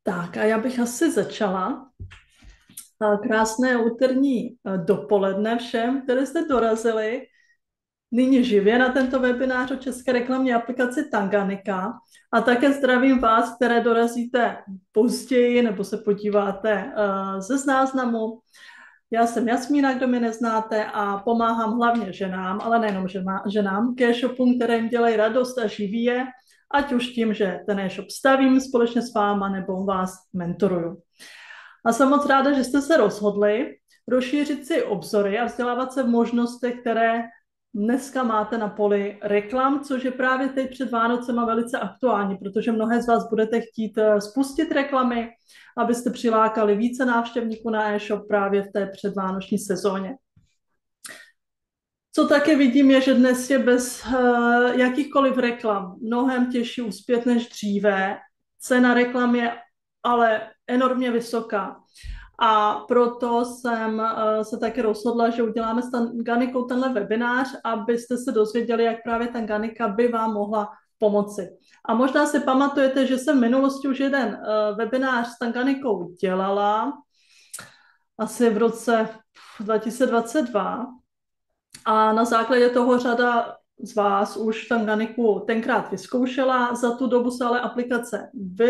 Tak a já bych asi začala. Krásné úterní dopoledne všem, kteří jste dorazili nyní živě na tento webinář o české reklamní aplikaci Tanganyika. A také zdravím vás, které dorazíte později nebo se podíváte ze záznamu. Já jsem Jasmína, kdo mě neznáte, a pomáhám hlavně ženám, ale nejenom ženám, k e-shopům, které jim dělají radost a živí je, ať už tím, že ten e-shop stavím společně s váma nebo vás mentoruju. A jsem moc ráda, že jste se rozhodli rozšířit si obzory a vzdělávat se v možnostech, které dneska máte na poli reklam, což je právě teď před Vánocema velice aktuální, protože mnohé z vás budete chtít spustit reklamy, abyste přilákali více návštěvníků na e-shop právě v té předvánoční sezóně. Co také vidím, je, že dnes je bez jakýchkoliv reklam mnohem těžší uspět než dříve. Cena reklam je ale enormně vysoká. A proto jsem se také rozhodla, že uděláme s Tanganikou tenhle webinář, abyste se dozvěděli, jak právě Tanganika by vám mohla pomoci. A možná si pamatujete, že jsem v minulosti už jeden webinář s Tanganikou dělala, asi v roce 2022. A na základě toho řada z vás už Tanganiku tenkrát vyzkoušela, za tu dobu se ale aplikace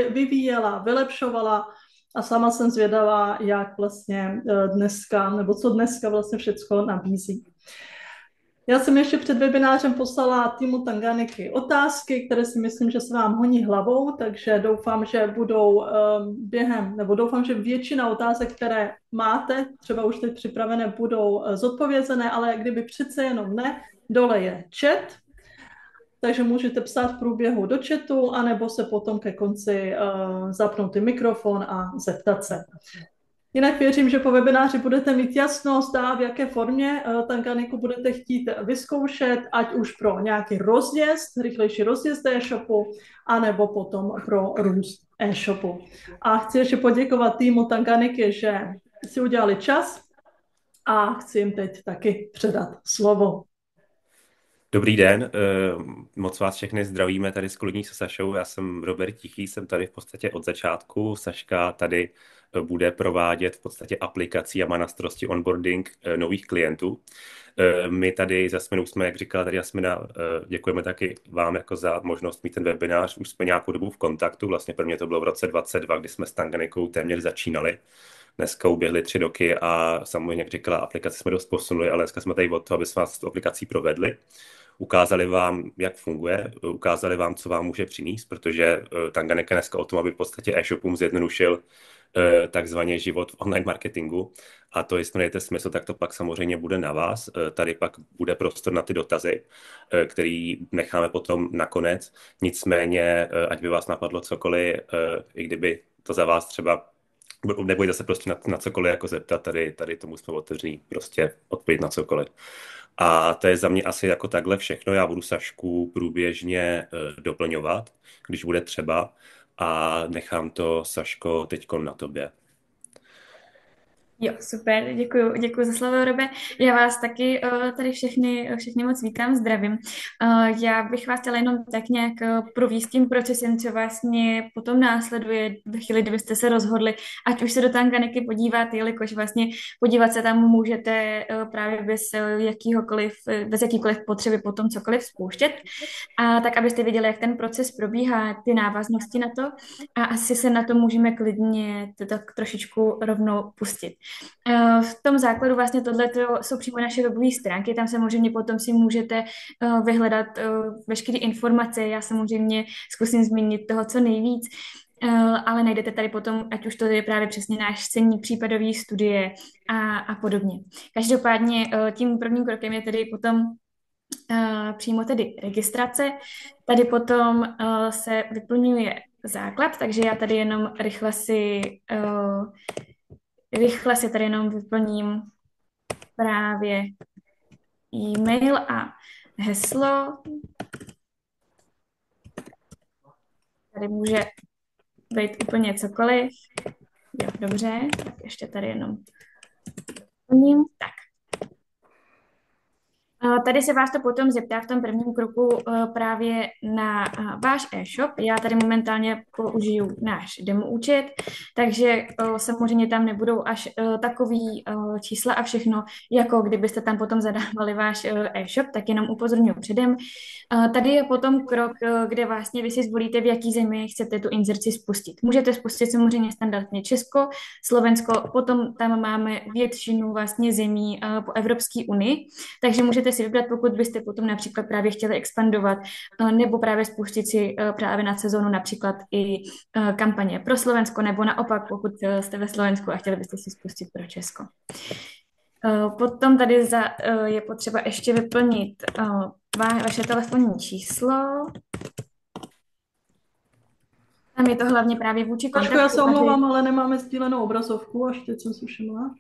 vyvíjela, vylepšovala a sama jsem zvědavá, jak vlastně dneska, nebo co dneska vlastně všecko nabízí. Já jsem ještě před webinářem poslala týmu Tanganiky otázky, které si myslím, že se vám honí hlavou, takže doufám, že budou doufám, že většina otázek, které máte, třeba už teď připravené, budou zodpovězené, ale kdyby přece jenom ne, dole je chat, takže můžete psát v průběhu do chatu, anebo se potom ke konci zapnout mikrofon a zeptat se. Jinak věřím, že po webináři budete mít jasnost, v jaké formě Tanganiku budete chtít vyzkoušet, ať už pro nějaký rozjezd, rychlejší rozjezd e-shopu, anebo potom pro růst e-shopu. A chci ještě poděkovat týmu Tanganiky, že si udělali čas a chci jim teď taky předat slovo. Dobrý den, moc vás všechny zdravíme tady z Kludní se Sašou. Já jsem Robert Tichý, jsem tady v podstatě od začátku. Saška tady bude provádět v podstatě aplikací a má na starosti onboarding nových klientů. My tady za Směnou jsme, jak říkala tady Jasmina, děkujeme taky vám jako za možnost mít ten webinář. Už jsme nějakou dobu v kontaktu, vlastně pro mě to bylo v roce 2022, kdy jsme s Tanganikou téměř začínali. Dneska uběhly 3 roky a samozřejmě, jak říkala, aplikaci jsme dost posunuli, ale dneska jsme tady od toho, aby jsme vás tu aplikací provedli. Ukázali vám, jak funguje, ukázali vám, co vám může přinést, protože Tanganika dneska o tom, aby v podstatě e-shopům zjednodušil takzvaně život v online marketingu. A to, jestli nejde smysl, tak to pak samozřejmě bude na vás. Tady pak bude prostor na ty dotazy, který necháme potom nakonec. Nicméně, ať by vás napadlo cokoliv, i kdyby to za vás třeba nebojte se prostě na cokoliv jako zeptat, tady tomu jsme otevření prostě odpovědět na cokoliv. A to je za mě asi jako takhle všechno. Já budu Sašku průběžně doplňovat, když bude třeba, a nechám to, Saško, teďko na tobě. Jo, super, děkuji za slovo, Robe. Já vás taky tady všechny moc vítám, zdravím. Já bych vás chtěla jenom tak nějak provést tím procesem, co vlastně potom následuje ve chvíli, kdybyste se rozhodli, ať už se do Tanganiky podívat, jelikož vlastně podívat se tam můžete právě bez jakýkoliv potřeby potom cokoliv spouštět. A tak, abyste viděli, jak ten proces probíhá, ty návaznosti na to, a asi se na to můžeme klidně to tak trošičku rovnou pustit. V tom základu vlastně tohle jsou přímo naše webové stránky, tam samozřejmě potom si můžete vyhledat veškeré informace, já samozřejmě zkusím zmínit toho co nejvíc, ale najdete tady potom, ať už to je právě přesně náš scénní případový studie a podobně. Každopádně tím prvním krokem je tedy potom přímo tedy registrace. Tady potom se vyplňuje základ, takže já tady jenom rychle si tady jenom vyplním právě e-mail a heslo. Tady může být úplně cokoliv. Jo, dobře, tak ještě tady jenom vyplním. Tak. Tady se vás to potom zeptá v tom prvním kroku právě na váš e-shop. Já tady momentálně použiju náš demo účet, takže samozřejmě tam nebudou až takový čísla a všechno, jako kdybyste tam potom zadávali váš e-shop, tak jenom upozorňuji předem. Tady je potom krok, kde vlastně vy si zvolíte, v jaký zemi chcete tu inzerci spustit. Můžete spustit samozřejmě standardně Česko, Slovensko, potom tam máme většinu vlastně zemí po Evropské unii, takže můžete si vybrat, pokud byste potom například právě chtěli expandovat nebo právě spustit si právě na sezónu například i kampaně pro Slovensko, nebo naopak, pokud jste ve Slovensku a chtěli byste si spustit pro Česko. Potom tady je potřeba ještě vyplnit vaše telefonní číslo. Tam je to hlavně právě vůči kontaktu. Já se omlouvám, ale nemáme sdílenou obrazovku, až teď jsem si všimla.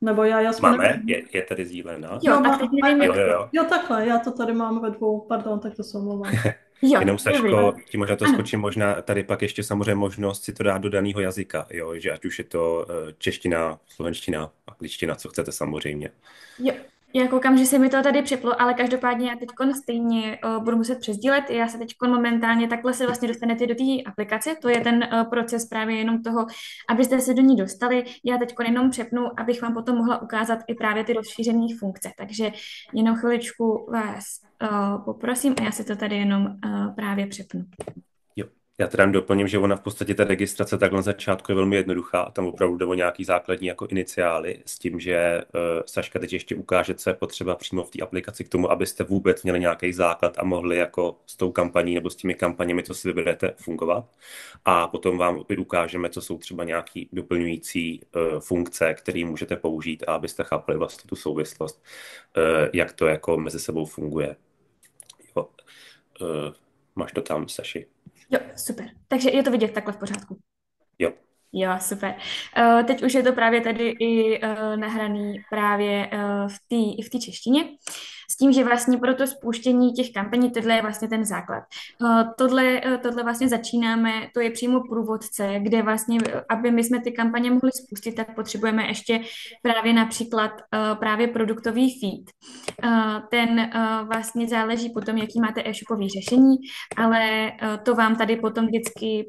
Nebo já máme? Je tady sdílená? Jo, tak teď nevím, jo, takhle, já to tady mám ve dvou, pardon, tak to se omlouvám. Jo, jenom Saško, ti možná to skočím, možná tady pak ještě samozřejmě možnost si to dát do daného jazyka, jo, že ať už je to čeština, slovenština, angličtina, co chcete samozřejmě. Jo, já koukám, že se mi to tady přeplo, ale každopádně já teď stejně budu muset přesdílet. Já se teď momentálně takhle se vlastně dostanete do té aplikace. To je ten proces právě jenom toho, abyste se do ní dostali. Já teď jenom přepnu, abych vám potom mohla ukázat i právě ty rozšířené funkce. Takže jenom chviličku vás poprosím a já si to tady jenom právě přepnu. Já teda doplním, že ona v podstatě ta registrace takhle na začátku je velmi jednoduchá. Tam opravdu jde o nějaký základní jako iniciály s tím, že Saška teď ještě ukáže, co je potřeba přímo v té aplikaci k tomu, abyste vůbec měli nějaký základ a mohli jako s tou kampaní nebo s těmi kampaněmi, co si vyberete, fungovat. A potom vám opět ukážeme, co jsou třeba nějaký doplňující funkce, které můžete použít, a abyste chápali vlastně tu souvislost, jak to jako mezi sebou funguje. Jo. Máš to tam, Saši? Jo, super. Takže je to vidět takhle v pořádku. Jo. Jo, super. Teď už je to právě tady i nahraný právě v té češtině. S tím, že vlastně pro to spuštění těch kampaní, tohle je vlastně ten základ. Tohle vlastně začínáme, to je přímo průvodce, kde vlastně, aby my jsme ty kampaně mohli spustit, tak potřebujeme ještě právě například právě produktový feed. Ten vlastně záleží potom, jaký máte e-shopový řešení, ale to vám tady potom vždycky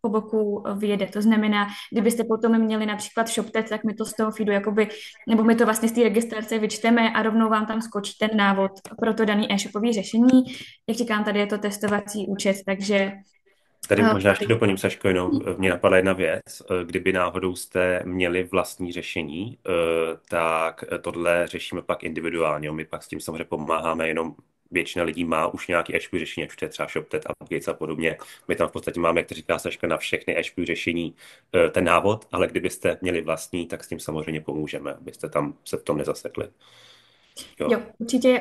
po boku vyjede. To znamená, kdybyste potom měli například ShopTet, tak my to z toho feedu jakoby, nebo my to vlastně z té registrace vyčteme a rovnou vám tam skočí ten návod pro to daný e-shopový řešení. Jak říkám, tady je to testovací účet, takže... Tady možná ještě doplním, Saško, jenom mě napadla jedna věc. Kdyby náhodou jste měli vlastní řešení, tak tohle řešíme pak individuálně. My pak s tím samozřejmě pomáháme, jenom většina lidí má už nějaký e-shop řešení, ať už to je třeba ShopTet, Upgates a podobně. My tam v podstatě máme, jak to říká Saška, na všechny e-shop řešení ten návod, ale kdybyste měli vlastní, tak s tím samozřejmě pomůžeme, abyste tam se v tom nezasekli. Jo,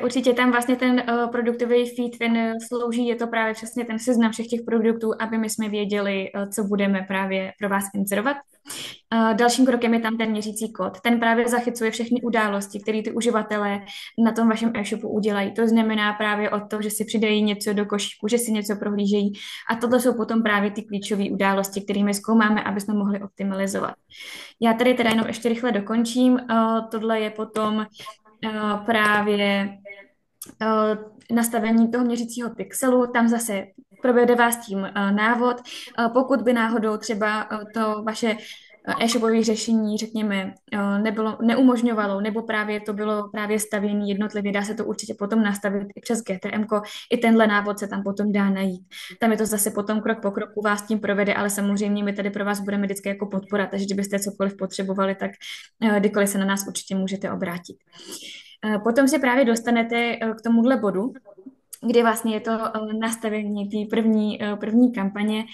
určitě tam vlastně ten produktový feed, ten slouží, je to právě přesně ten seznam všech těch produktů, aby my jsme věděli, co budeme právě pro vás inzerovat. Dalším krokem je tam ten měřící kód. Ten právě zachycuje všechny události, které ty uživatelé na tom vašem e-shopu udělají. To znamená právě o to, že si přidají něco do košíku, že si něco prohlížejí. A tohle jsou potom právě ty klíčové události, kterými zkoumáme, aby jsme mohli optimalizovat. Já tady teda jenom ještě rychle dokončím. Tohle je potom právě nastavení toho měřícího pixelu, tam zase provede vás tím návod. Pokud by náhodou třeba to vaše e-shopové řešení, řekněme, neumožňovalo, nebo právě to bylo právě stavěné jednotlivě, dá se to určitě potom nastavit i přes GTM, i tenhle návod se tam potom dá najít. Tam je to zase potom krok po kroku vás tím provede, ale samozřejmě my tady pro vás budeme vždycky jako podpora, takže kdybyste cokoliv potřebovali, tak kdykoliv se na nás určitě můžete obrátit. Potom se právě dostanete k tomuhle bodu, kdy vlastně je to nastavení té první kampaně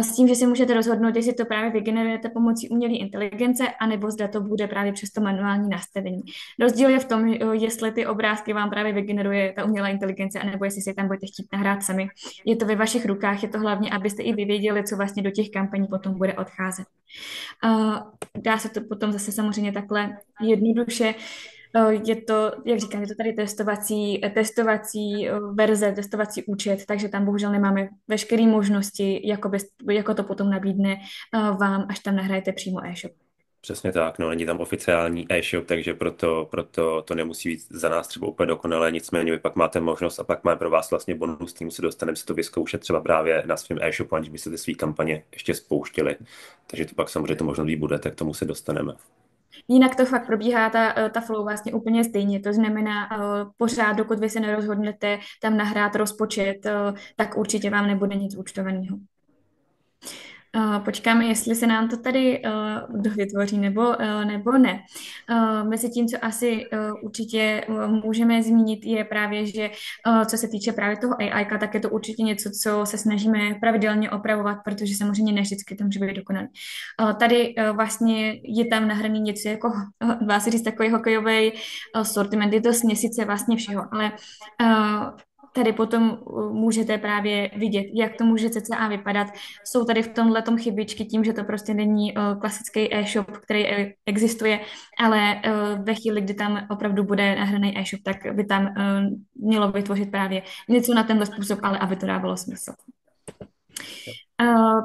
s tím, že si můžete rozhodnout, jestli to právě vygenerujete pomocí umělé inteligence, anebo zda to bude právě přes to manuální nastavení. Rozdíl je v tom, jestli ty obrázky vám právě vygeneruje ta umělá inteligence, anebo jestli si tam budete chtít nahrát sami. Je to ve vašich rukách, je to hlavně, abyste i vy věděli, co vlastně do těch kampaní potom bude odcházet. Dá se to potom zase samozřejmě takhle jednoduše. Je to, jak říkám, je to tady testovací verze, testovací účet, takže tam bohužel nemáme veškeré možnosti, jako to potom nabídne vám, až tam nahrajete přímo e-shop. Přesně tak, no, není tam oficiální e-shop, takže proto to nemusí být za nás třeba úplně dokonalé, nicméně vy pak máte možnost a pak máme pro vás vlastně bonus, tím se dostaneme si to vyzkoušet třeba právě na svém e-shopu, aniž byste ty svý kampaně ještě spouštěli. Takže to pak samozřejmě to možnost bude, tak k tomu se dostaneme. Jinak to fakt probíhá ta flow vlastně úplně stejně. To znamená, pořád, dokud vy se nerozhodnete tam nahrát rozpočet, tak určitě vám nebude nic účtovaného. Počkáme, jestli se nám to tady dovytvoří nebo ne. Mezi tím, co asi určitě můžeme zmínit, je právě, že co se týče právě toho AI, tak je to určitě něco, co se snažíme pravidelně opravovat, protože samozřejmě ne vždycky to může být dokonalý. Tady vlastně je tam nahraný něco jako, dá se říct, takový hokejový sortiment, je to směsice vlastně všeho, ale tady potom můžete právě vidět, jak to může cca vypadat. Jsou tady v tomhletom chybičky tím, že to prostě není klasický e-shop, který existuje, ale ve chvíli, kdy tam opravdu bude nahraný e-shop, tak by tam mělo vytvořit právě něco na tenhle způsob, ale aby to dávalo smysl.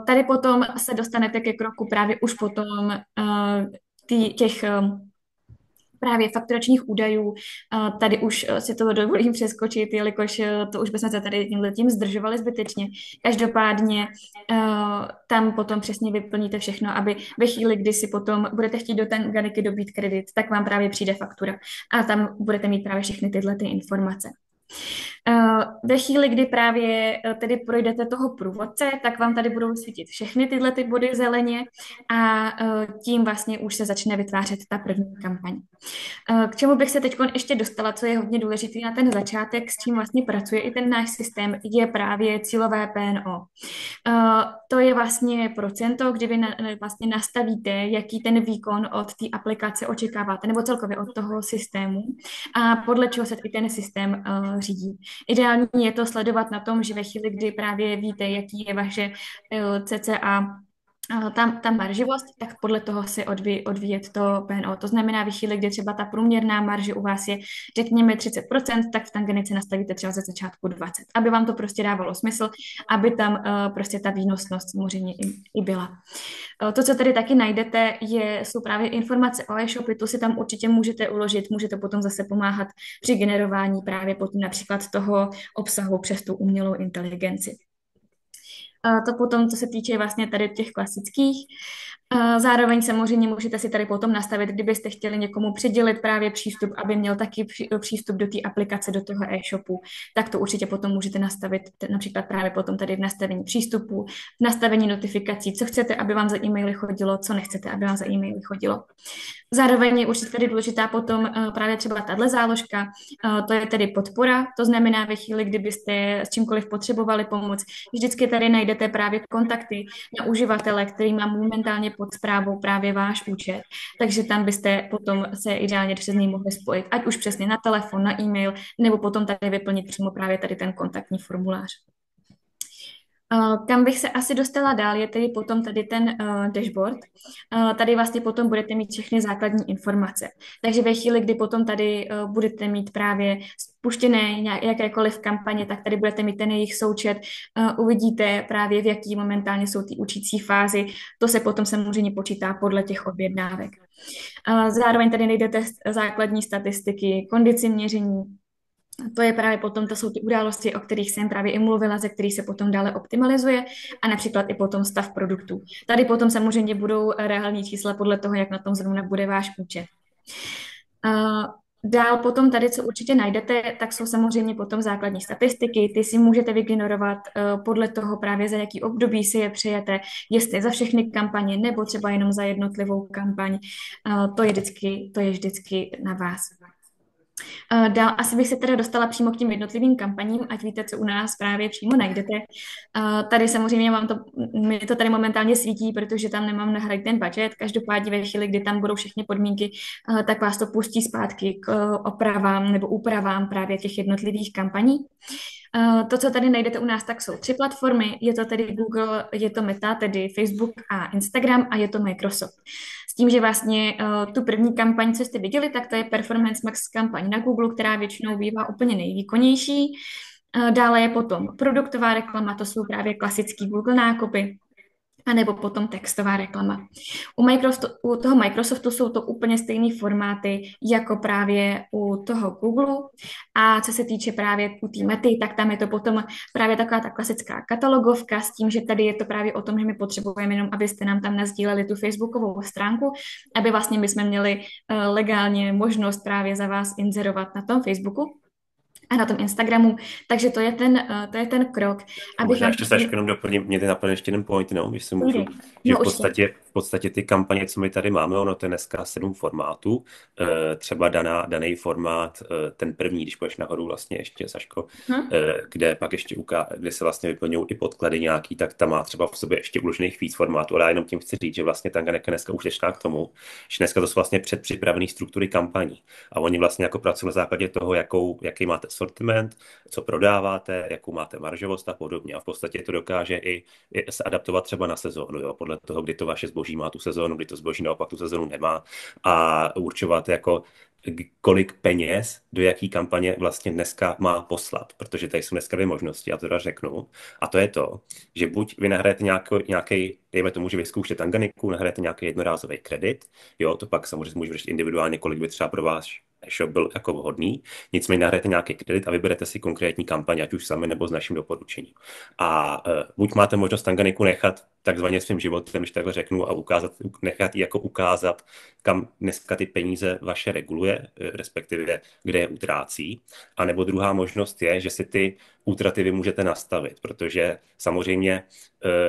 Tady potom se dostanete ke kroku právě už potom těch právě fakturačních údajů. Tady už si to dovolím přeskočit, jelikož to už bychom se tady tímhletím zdržovali zbytečně. Každopádně tam potom přesně vyplníte všechno, aby ve chvíli, kdy si potom budete chtít do té organiky dobít kredit, tak vám právě přijde faktura a tam budete mít právě všechny tyhle ty informace. Ve chvíli, kdy právě tedy projdete toho průvodce, tak vám tady budou svítit všechny tyhle ty body zeleně a tím vlastně už se začne vytvářet ta první kampaň. K čemu bych se teď ještě dostala, co je hodně důležité na ten začátek, s čím vlastně pracuje i ten náš systém, je právě cílové PNO. To je vlastně procento, kdy vy vlastně nastavíte, jaký ten výkon od té aplikace očekáváte, nebo celkově od toho systému a podle čeho se i ten systém řídí. Ideální je to sledovat na tom, že ve chvíli, kdy právě víte, jaký je vaše cca ta marživost, tak podle toho si odvíjet to PNO. To znamená, ve chvíli, kdy třeba ta průměrná marže u vás je, řekněme, 30%, tak v tangenici nastavíte třeba ze začátku 20%, aby vám to prostě dávalo smysl, aby tam prostě ta výnosnost samozřejmě i byla. To, co tady taky najdete, jsou právě informace o e-shopy, to si tam určitě můžete uložit, můžete potom zase pomáhat při generování právě potom například toho obsahu přes tu umělou inteligenci. To potom, co se týče vlastně tady těch klasických. Zároveň samozřejmě můžete si tady potom nastavit, kdybyste chtěli někomu přidělit právě přístup, aby měl taky přístup do té aplikace, do toho e-shopu, tak to určitě potom můžete nastavit například právě potom tady v nastavení přístupu, v nastavení notifikací, co chcete, aby vám za e-maily chodilo, co nechcete, aby vám za e-maily chodilo. Zároveň je určitě tady důležitá potom právě třeba tahle záložka, to je tedy podpora, to znamená ve chvíli, kdybyste s čímkoliv potřebovali pomoc, vždycky tady najdete právě kontakty na uživatele, který má momentálně pod správou právě váš účet, takže tam byste potom se ideálně přes něj mohli spojit, ať už přesně na telefon, na e-mail, nebo potom tady vyplnit přímo právě tady ten kontaktní formulář. Kam bych se asi dostala dál, je tedy potom tady ten dashboard. Tady vlastně potom budete mít všechny základní informace. Takže ve chvíli, kdy potom tady budete mít právě spuštěné jakékoliv kampaně, tak tady budete mít ten jejich součet. Uvidíte právě, v jaký momentálně jsou ty učící fázi. To se potom samozřejmě počítá podle těch objednávek. Zároveň tady najdete základní statistiky, kondici měření. To je právě potom, to jsou ty události, o kterých jsem právě i mluvila, ze kterých se potom dále optimalizuje a například i potom stav produktů. Tady potom samozřejmě budou reální čísla podle toho, jak na tom zrovna bude váš účet. Dál potom tady, co určitě najdete, tak jsou samozřejmě potom základní statistiky, ty si můžete vygenerovat podle toho právě za jaký období si je přejete, jestli za všechny kampaně nebo třeba jenom za jednotlivou kampaň, to je vždycky na vás. Dál asi bych se teda dostala přímo k těm jednotlivým kampaním, ať víte, co u nás právě přímo najdete. Tady samozřejmě mi to tady momentálně svítí, protože tam nemám nahradit ten budget. Každopádně ve chvíli, kdy tam budou všechny podmínky, tak vás to pustí zpátky k opravám nebo úpravám právě těch jednotlivých kampaní. To, co tady najdete u nás, tak jsou 3 platformy. Je to tedy Google, je to Meta, tedy Facebook a Instagram a je to Microsoft. S tím, že vlastně tu první kampaň, co jste viděli, tak to je Performance Max kampaň na Google, která většinou bývá úplně nejvýkonnější. Dále je potom produktová reklama, to jsou právě klasický Google nákupy. anebo potom textová reklama. U toho Microsoftu jsou to úplně stejné formáty jako právě u toho Google. A co se týče právě u té Mety, tak tam je to potom právě taková ta klasická katalogovka s tím, že tady je to právě o tom, že my potřebujeme jenom, abyste nám tam nasdíleli tu facebookovou stránku, aby vlastně my jsme měli legálně možnost právě za vás inzerovat na tom Facebooku a na tom Instagramu. Takže to je ten krok, A abych možná vám... ještě Saška jenom doplním, mě napadne ještě jeden point, no, když si můžu, že No určitě. v podstatě ty kampaně, co my tady máme, ono to je dneska 7 formátů, třeba daný formát, ten první, když půjdeš nahoru vlastně ještě, Saško, Hm? kde pak ještě kde se vlastně vyplňují i podklady nějaký, tak tam má třeba v sobě ještě uložených víc formátů, ale já jenom tím chci říct, že vlastně Tanganyika dneska už začíná k tomu, že dneska to jsou vlastně předpřipravené struktury kampaní a oni vlastně jako pracují na základě toho, jaký máte sortiment, co prodáváte, jakou máte maržovost a podobně. A v podstatě to dokáže i se adaptovat třeba na sezónu, jo? Podle toho, kdy to vaše zboží má tu sezónu, kdy to zboží naopak tu sezónu nemá a určovat jako kolik peněz do jaký kampaně vlastně dneska má poslat, protože tady jsou dneska dvě možnosti, já to teda řeknu. A to je to, že buď vy nahrajete nějaký, dejme tomu, že vyzkoušíte Tanganiku, nahrajete nějaký jednorázový kredit, jo, to pak samozřejmě může řešit individuálně, kolik by třeba pro vás e-shop byl jako vhodný. Nicméně nahrajete nějaký kredit a vyberete si konkrétní kampaň, ať už sami nebo s naším doporučením. A buď máte možnost Tanganiku nechat takzvaně svým životem, když takhle řeknu, a nechat ji jako ukázat, kam dneska ty peníze vaše reguluje, respektive kde je utrácí. A nebo druhá možnost je, že si ty útraty vy můžete nastavit, protože samozřejmě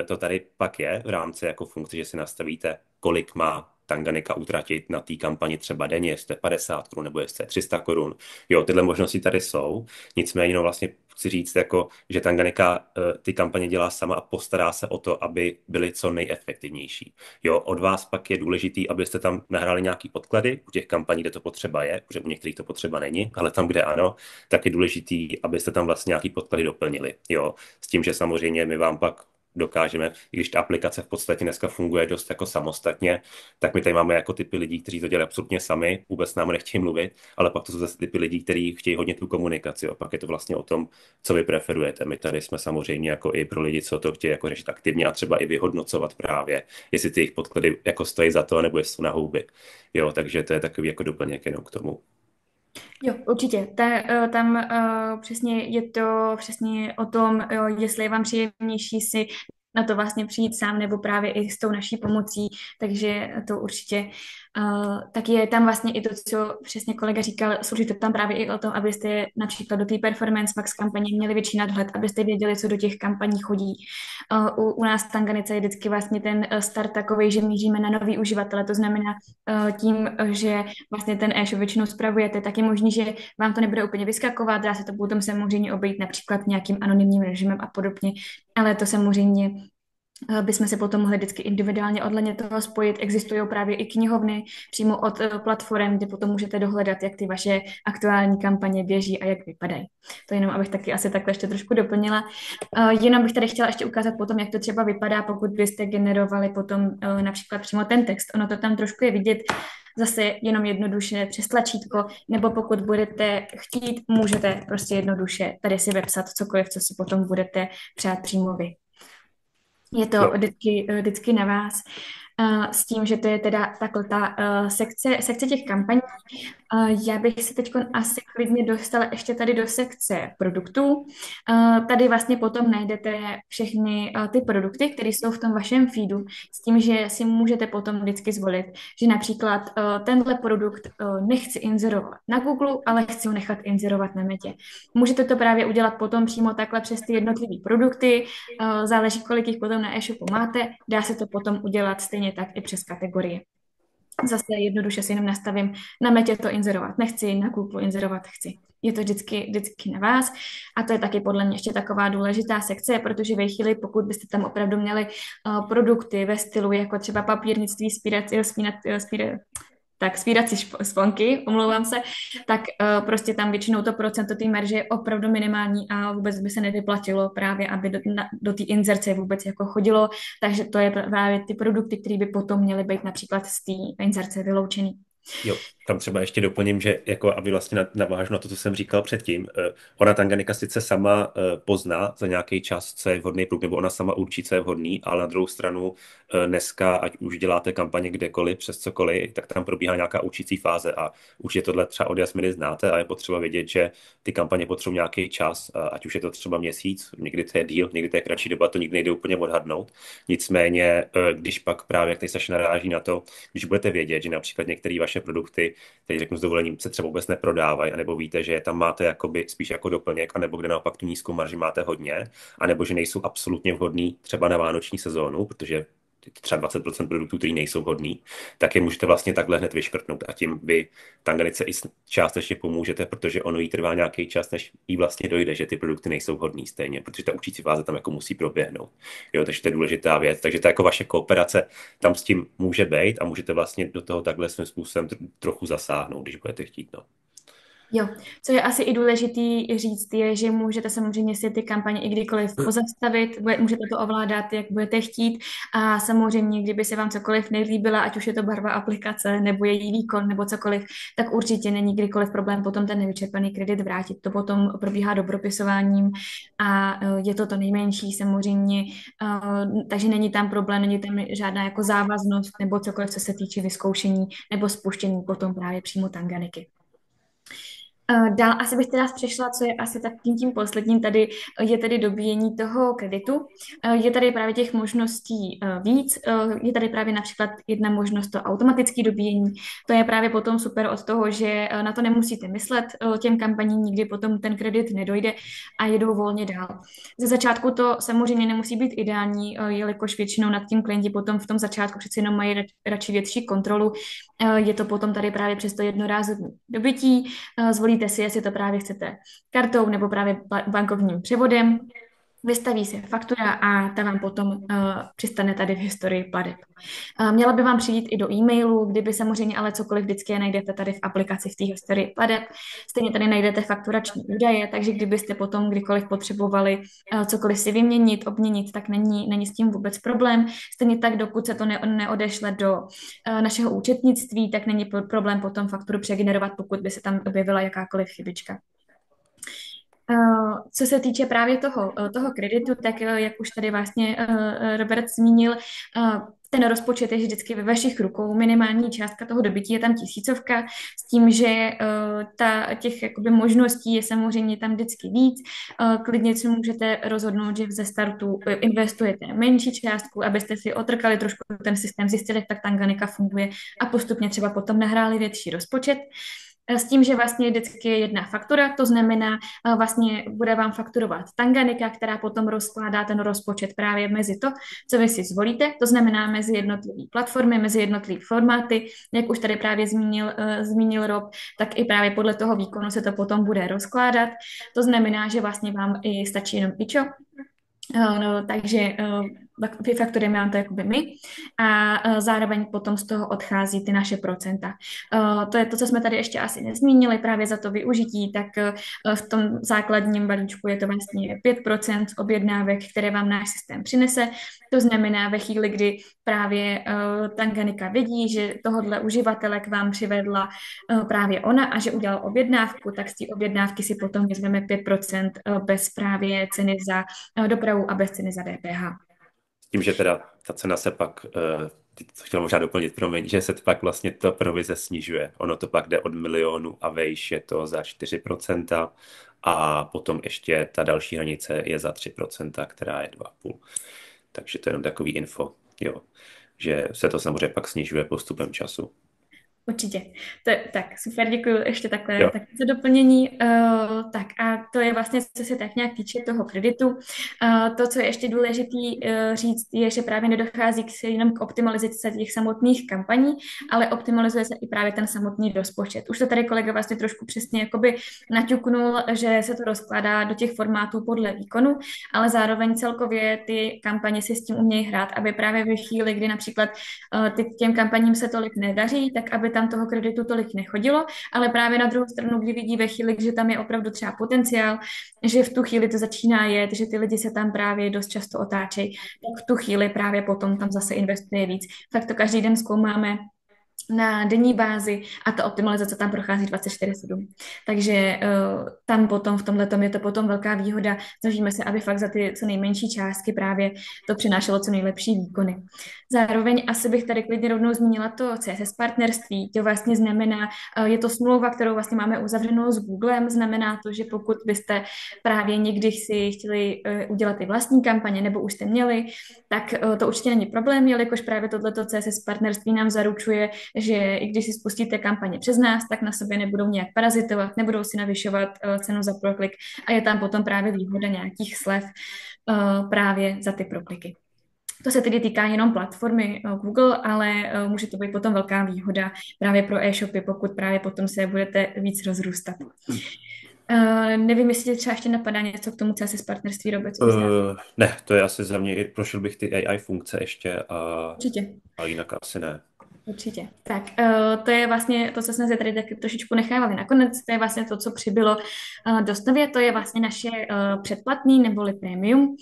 to tady pak je v rámci jako funkce, že si nastavíte, kolik má Tanganyika utratit na té kampani třeba denně, jestli to je 50 korun nebo jestli to je 300 korun. Jo, tyhle možnosti tady jsou, nicméně no vlastně chci říct, jako, že Tanganyika ty kampaně dělá sama a postará se o to, aby byly co nejefektivnější. Jo, od vás pak je důležitý, abyste tam nahráli nějaký podklady u těch kampaní, kde to potřeba je, protože u některých to potřeba není, ale tam, kde ano, tak je důležitý, abyste tam vlastně nějaký podklady doplnili. Jo, s tím, že samozřejmě my vám pak dokážeme, i když ta aplikace v podstatě dneska funguje dost jako samostatně, tak my tady máme jako typy lidí, kteří to dělají absolutně sami, vůbec s námi nechtějí mluvit, ale pak to jsou zase typy lidí, kteří chtějí hodně tu komunikaci. Jo. Pak je to vlastně o tom, co vy preferujete. My tady jsme samozřejmě jako i pro lidi, co to chtějí jako řešit aktivně a třeba i vyhodnocovat právě, jestli ty jejich podklady jako stojí za to, nebo jestli jsou na houby. Jo, takže to je takový jako doplněk jenom k tomu. Jo, určitě. Tam přesně je to přesně o tom, jestli je vám příjemnější si na to vlastně přijít sám nebo právě i s tou naší pomocí, takže to určitě tak je tam vlastně i to, co přesně kolega říkal, slouží to tam právě i o tom, abyste například do té Performance Max kampaně měli větší nadhled, abyste věděli, co do těch kampaní chodí. U nás v Tanganice je vždycky vlastně ten start takový, že míříme na nový uživatele, to znamená tím, že vlastně ten e-shop většinou spravujete, tak je možný, že vám to nebude úplně vyskakovat, dá se to potom samozřejmě obejít například nějakým anonymním režimem a podobně, ale to samozřejmě bychom se potom mohli vždycky individuálně odhledně toho spojit. Existují právě i knihovny přímo od platform, kde potom můžete dohledat, jak ty vaše aktuální kampaně běží a jak vypadají. To jenom, abych taky asi takhle ještě trošku doplnila. Jenom bych tady chtěla ještě ukázat potom, jak to třeba vypadá, pokud byste generovali potom například přímo ten text. Ono to tam trošku je vidět, zase jenom jednoduše přes tlačítko, nebo pokud budete chtít, můžete prostě jednoduše tady si vepsat cokoliv, co si potom budete přát přímo vy. Je to Jo. vždycky na vás s tím, že to je teda takhle ta sekce těch kampaní. Já bych se teď asi klidně dostala ještě tady do sekce produktů. Tady vlastně potom najdete všechny ty produkty, které jsou v tom vašem feedu, s tím, že si můžete potom vždycky zvolit, že například tenhle produkt nechci inzerovat na Google, ale chci ho nechat inzerovat na Metě. Můžete to právě udělat potom přímo takhle přes ty jednotlivé produkty, záleží, kolik jich potom na e-shopu máte, dá se to potom udělat stejně tak i přes kategorie. Zase jednoduše si jenom nastavím, na Metě to inzerovat nechci, na Google inzerovat chci. Je to vždycky na vás a to je taky podle mě ještě taková důležitá sekce, protože ve chvíli, pokud byste tam opravdu měli produkty ve stylu jako třeba papírnictví, svírací sponky, omlouvám se, tak prostě tam většinou to procento té marže je opravdu minimální a vůbec by se nevyplatilo právě, aby do té inzerce vůbec jako chodilo, takže to je právě ty produkty, které by potom měly být například z té inzerce vyloučený. Jo, tam třeba ještě doplním, že jako aby vlastně navážu na to, co jsem říkal předtím, ona Tanganyika sice sama pozná za nějaký čas, co je vhodný produkt, nebo ona sama určí, co je vhodný, ale na druhou stranu dneska, ať už děláte kampaně kdekoliv, přes cokoliv, tak tam probíhá nějaká učící fáze a určitě tohle třeba od Jasminy znáte a je potřeba vědět, že ty kampaně potřebují nějaký čas, ať už je to třeba měsíc, někdy to je díl, někdy to je kratší doba, to nikdy nejde úplně odhadnout. Nicméně, když pak právě, jak teď se naráží na to, když budete vědět, že například některé vaše produkty, teď řeknu s dovolením, se třeba vůbec neprodávají, anebo víte, že tam máte jakoby spíš jako doplněk, anebo kde naopak tu nízkou marži máte hodně, anebo že nejsou absolutně vhodný třeba na vánoční sezónu, protože třeba 20% produktů, které nejsou vhodný, tak je můžete vlastně takhle hned vyškrtnout a tím vy Tanganice i částečně pomůžete, protože ono jí trvá nějaký čas, než jí vlastně dojde, že ty produkty nejsou vhodný stejně, protože ta učící fáze tam jako musí proběhnout. Jo, takže to je důležitá věc. Takže to jako vaše kooperace tam s tím může být a můžete vlastně do toho takhle svým způsobem trochu zasáhnout, když budete chtít. No. Jo, co je asi i důležitý říct, je, že můžete samozřejmě si ty kampaně i kdykoliv pozastavit, můžete to ovládat, jak budete chtít a samozřejmě, kdyby se vám cokoliv nelíbila, ať už je to barva aplikace nebo její výkon nebo cokoliv, tak určitě není kdykoliv problém potom ten nevyčerpaný kredit vrátit. To potom probíhá dobropisováním a je to nejmenší samozřejmě, takže není tam problém, není tam žádná jako závaznost nebo cokoliv, co se týče vyzkoušení nebo spuštění potom právě přímo Tanganiky. Dál asi bych teda přešla, co je asi tak tím posledním, tady je tedy dobíjení toho kreditu. Je tady právě těch možností víc. Je tady právě například jedna možnost to automatické dobíjení. To je právě potom super od toho, že na to nemusíte myslet, těm kampaním nikdy potom ten kredit nedojde a jedou volně dál. Ze začátku to samozřejmě nemusí být ideální, jelikož většinou nad tím klienti potom v tom začátku přeci jenom mají radši větší kontrolu. Je to potom tady právě přes to jednorázové dobytí. Zvolíte si, jestli to právě chcete kartou nebo právě bankovním převodem. Vystaví se faktura a ta vám potom přistane tady v historii plateb. Měla by vám přijít i do e-mailu, kdyby samozřejmě ale cokoliv vždycky je najdete tady v aplikaci v té historii plateb. Stejně tady najdete fakturační údaje, takže kdybyste potom kdykoliv potřebovali cokoliv si vyměnit, obměnit, tak není s tím vůbec problém. Stejně tak, dokud se to neodešle do našeho účetnictví, tak není problém potom fakturu přegenerovat, pokud by se tam objevila jakákoliv chybička. Co se týče právě toho kreditu, tak jak už tady vlastně Robert zmínil, ten rozpočet je vždycky ve vašich rukou, minimální částka toho dobytí je tam 1000, s tím, že těch jakoby možností je samozřejmě tam vždycky víc. Klidně si můžete rozhodnout, že ze startu investujete menší částku, abyste si otrkali trošku ten systém, zjistili, jak tak Tanganika funguje a postupně třeba potom nahráli větší rozpočet. S tím, že vlastně vždycky je jedna faktura, to znamená, vlastně bude vám fakturovat Tanganika, která potom rozkládá ten rozpočet právě mezi to, co vy si zvolíte, to znamená mezi jednotlivé platformy, mezi jednotlivé formáty, jak už tady právě zmínil Rob, tak i právě podle toho výkonu se to potom bude rozkládat. To znamená, že vlastně vám i stačí jenom pičo, takže vyfakturujeme to jakoby my a zároveň potom z toho odchází ty naše procenta. To je to, co jsme tady ještě asi nezmínili, právě za to využití, tak v tom základním balíčku je to vlastně 5% z objednávek, které vám náš systém přinese. To znamená ve chvíli, kdy právě Tanganika vidí, že tohodle uživatele k vám přivedla právě ona a že udělal objednávku, tak z té objednávky si potom vezmeme 5% bez právě ceny za dopravu a bez ceny za DPH. Tím, že teda ta cena se pak, co chtěl možná doplnit, promiň, že se pak vlastně ta provize snižuje. Ono to pak jde od milionu a vejš je to za 4% a potom ještě ta další hranice je za 3%, která je 2,5%. Takže to je jenom takový info, jo, že se to samozřejmě pak snižuje postupem času. Určitě. Tak, super, děkuji ještě takhle za doplnění. Tak a to je vlastně, co se tak nějak týče toho kreditu. To, co je ještě důležitý říct, je, že právě nedochází jenom k optimalizaci těch samotných kampaní, ale optimalizuje se i právě ten samotný rozpočet. Už to tady kolega vlastně trošku přesně jakoby naťuknul, že se to rozkládá do těch formátů podle výkonu, ale zároveň celkově ty kampaně si s tím umějí hrát, aby právě ve chvíli, kdy například těm kampaním se tolik nedaří, tak aby tam toho kreditu tolik nechodilo, ale právě na druhou stranu, kdy vidí ve chvíli, že tam je opravdu třeba potenciál, že v tu chvíli to začíná jet, že ty lidi se tam právě dost často otáčejí, tak v tu chvíli právě potom tam zase investuje víc. Tak to každý den zkoumáme, na denní bázi a ta optimalizace tam prochází 24/7. Takže tam potom v tomhletom je to potom velká výhoda. Snažíme se, aby fakt za ty co nejmenší částky právě to přinášelo co nejlepší výkony. Zároveň asi bych tady klidně rovnou zmínila to CSS partnerství. To vlastně znamená, je to smlouva, kterou vlastně máme uzavřenou s Googlem. Znamená to, že pokud byste právě někdy si chtěli udělat ty vlastní kampaně nebo už jste měli, tak to určitě není problém, jelikož právě tohleto CSS partnerství nám zaručuje, že i když si spustíte kampaně přes nás, tak na sobě nebudou nějak parazitovat, nebudou si navyšovat cenu za proklik a je tam potom právě výhoda nějakých slev právě za ty prokliky. To se tedy týká jenom platformy Google, ale může to být potom velká výhoda právě pro e-shopy, pokud právě potom se budete víc rozrůstat. Nevím, jestli tě třeba ještě napadá něco k tomu CSS partnerství, Robert. Ne, to je asi za mě, prošel bych ty AI funkce ještě Určitě. a jinak asi ne. Určitě. Tak to je vlastně to, co jsme se tady tak trošičku nechávali nakonec, to je vlastně to, co přibylo Dostově, to je vlastně naše předplatný neboli premium.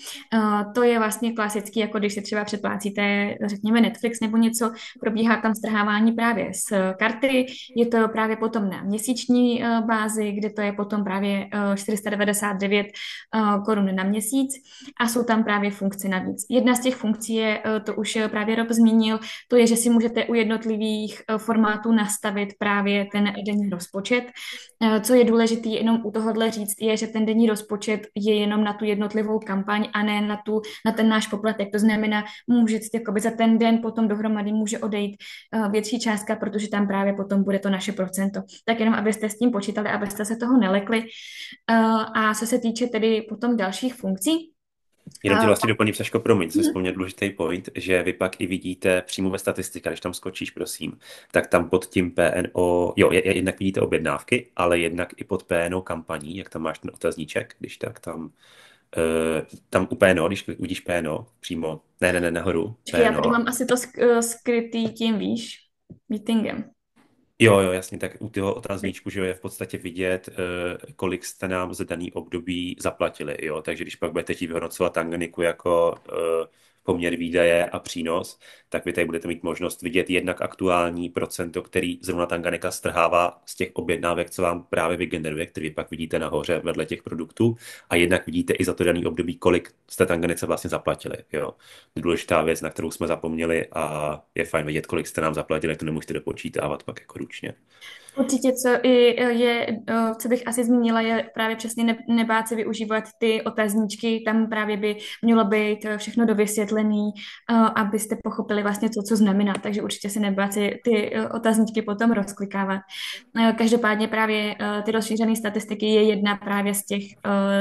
To je vlastně klasický, jako když si třeba předplácíte, řekněme Netflix nebo něco, probíhá tam strhávání právě z karty, je to právě potom na měsíční bázi, kde to je potom právě 499 korun na měsíc a jsou tam právě funkce navíc. Jedna z těch funkcí je, to už právě Rob zmínil, to je, že si můžete u jednotlivých formátů nastavit právě ten denní rozpočet. Co je důležité jenom u tohohle říct, je, že ten denní rozpočet je jenom na tu jednotlivou kampaň a ne na ten náš poplatek. To znamená, můžete jakoby za ten den potom dohromady může odejít větší částka, protože tam právě potom bude to naše procento. Tak jenom, abyste s tím počítali, abyste se toho nelekli. A co se týče tedy potom dalších funkcí, Jenom ti vlastně doplním, Saško, promiň, jsem vzpomněl důležitý point, že vy pak i vidíte přímo ve statistikách, když tam skočíš, prosím, tak tam pod tím PNO, jo, jednak vidíte objednávky, ale jednak i pod PNO kampaní, jak tam máš ten otazníček, když tak tam u PNO, když uvidíš PNO, přímo, ne, nahoru, já PNO. tady mám asi to skrytý tím, víš, meetingem. Jo, jasně, tak u toho otazníčku, že je v podstatě vidět, kolik jste nám za daný období zaplatili, jo, takže když pak budete chtít vyhodnocovat Tanganiku jako poměr výdaje a přínos, tak vy tady budete mít možnost vidět jednak aktuální procento, který zrovna Tanganika strhává z těch objednávek, co vám právě vygeneruje, který pak vidíte nahoře vedle těch produktů, a jednak vidíte i za to daný období, kolik jste Tanganice vlastně zaplatili, jo. Důležitá věc, na kterou jsme zapomněli, a je fajn vidět, kolik jste nám zaplatili, to nemusíte dopočítávat pak jako ručně. Určitě, co bych asi zmínila, je právě přesně nebát se využívat ty otazníčky, tam právě by mělo být všechno dovysvětlený, abyste pochopili vlastně to, co znamená, takže určitě se nebát si ty otazníčky potom rozklikávat. Každopádně právě ty rozšířené statistiky je jedna právě z těch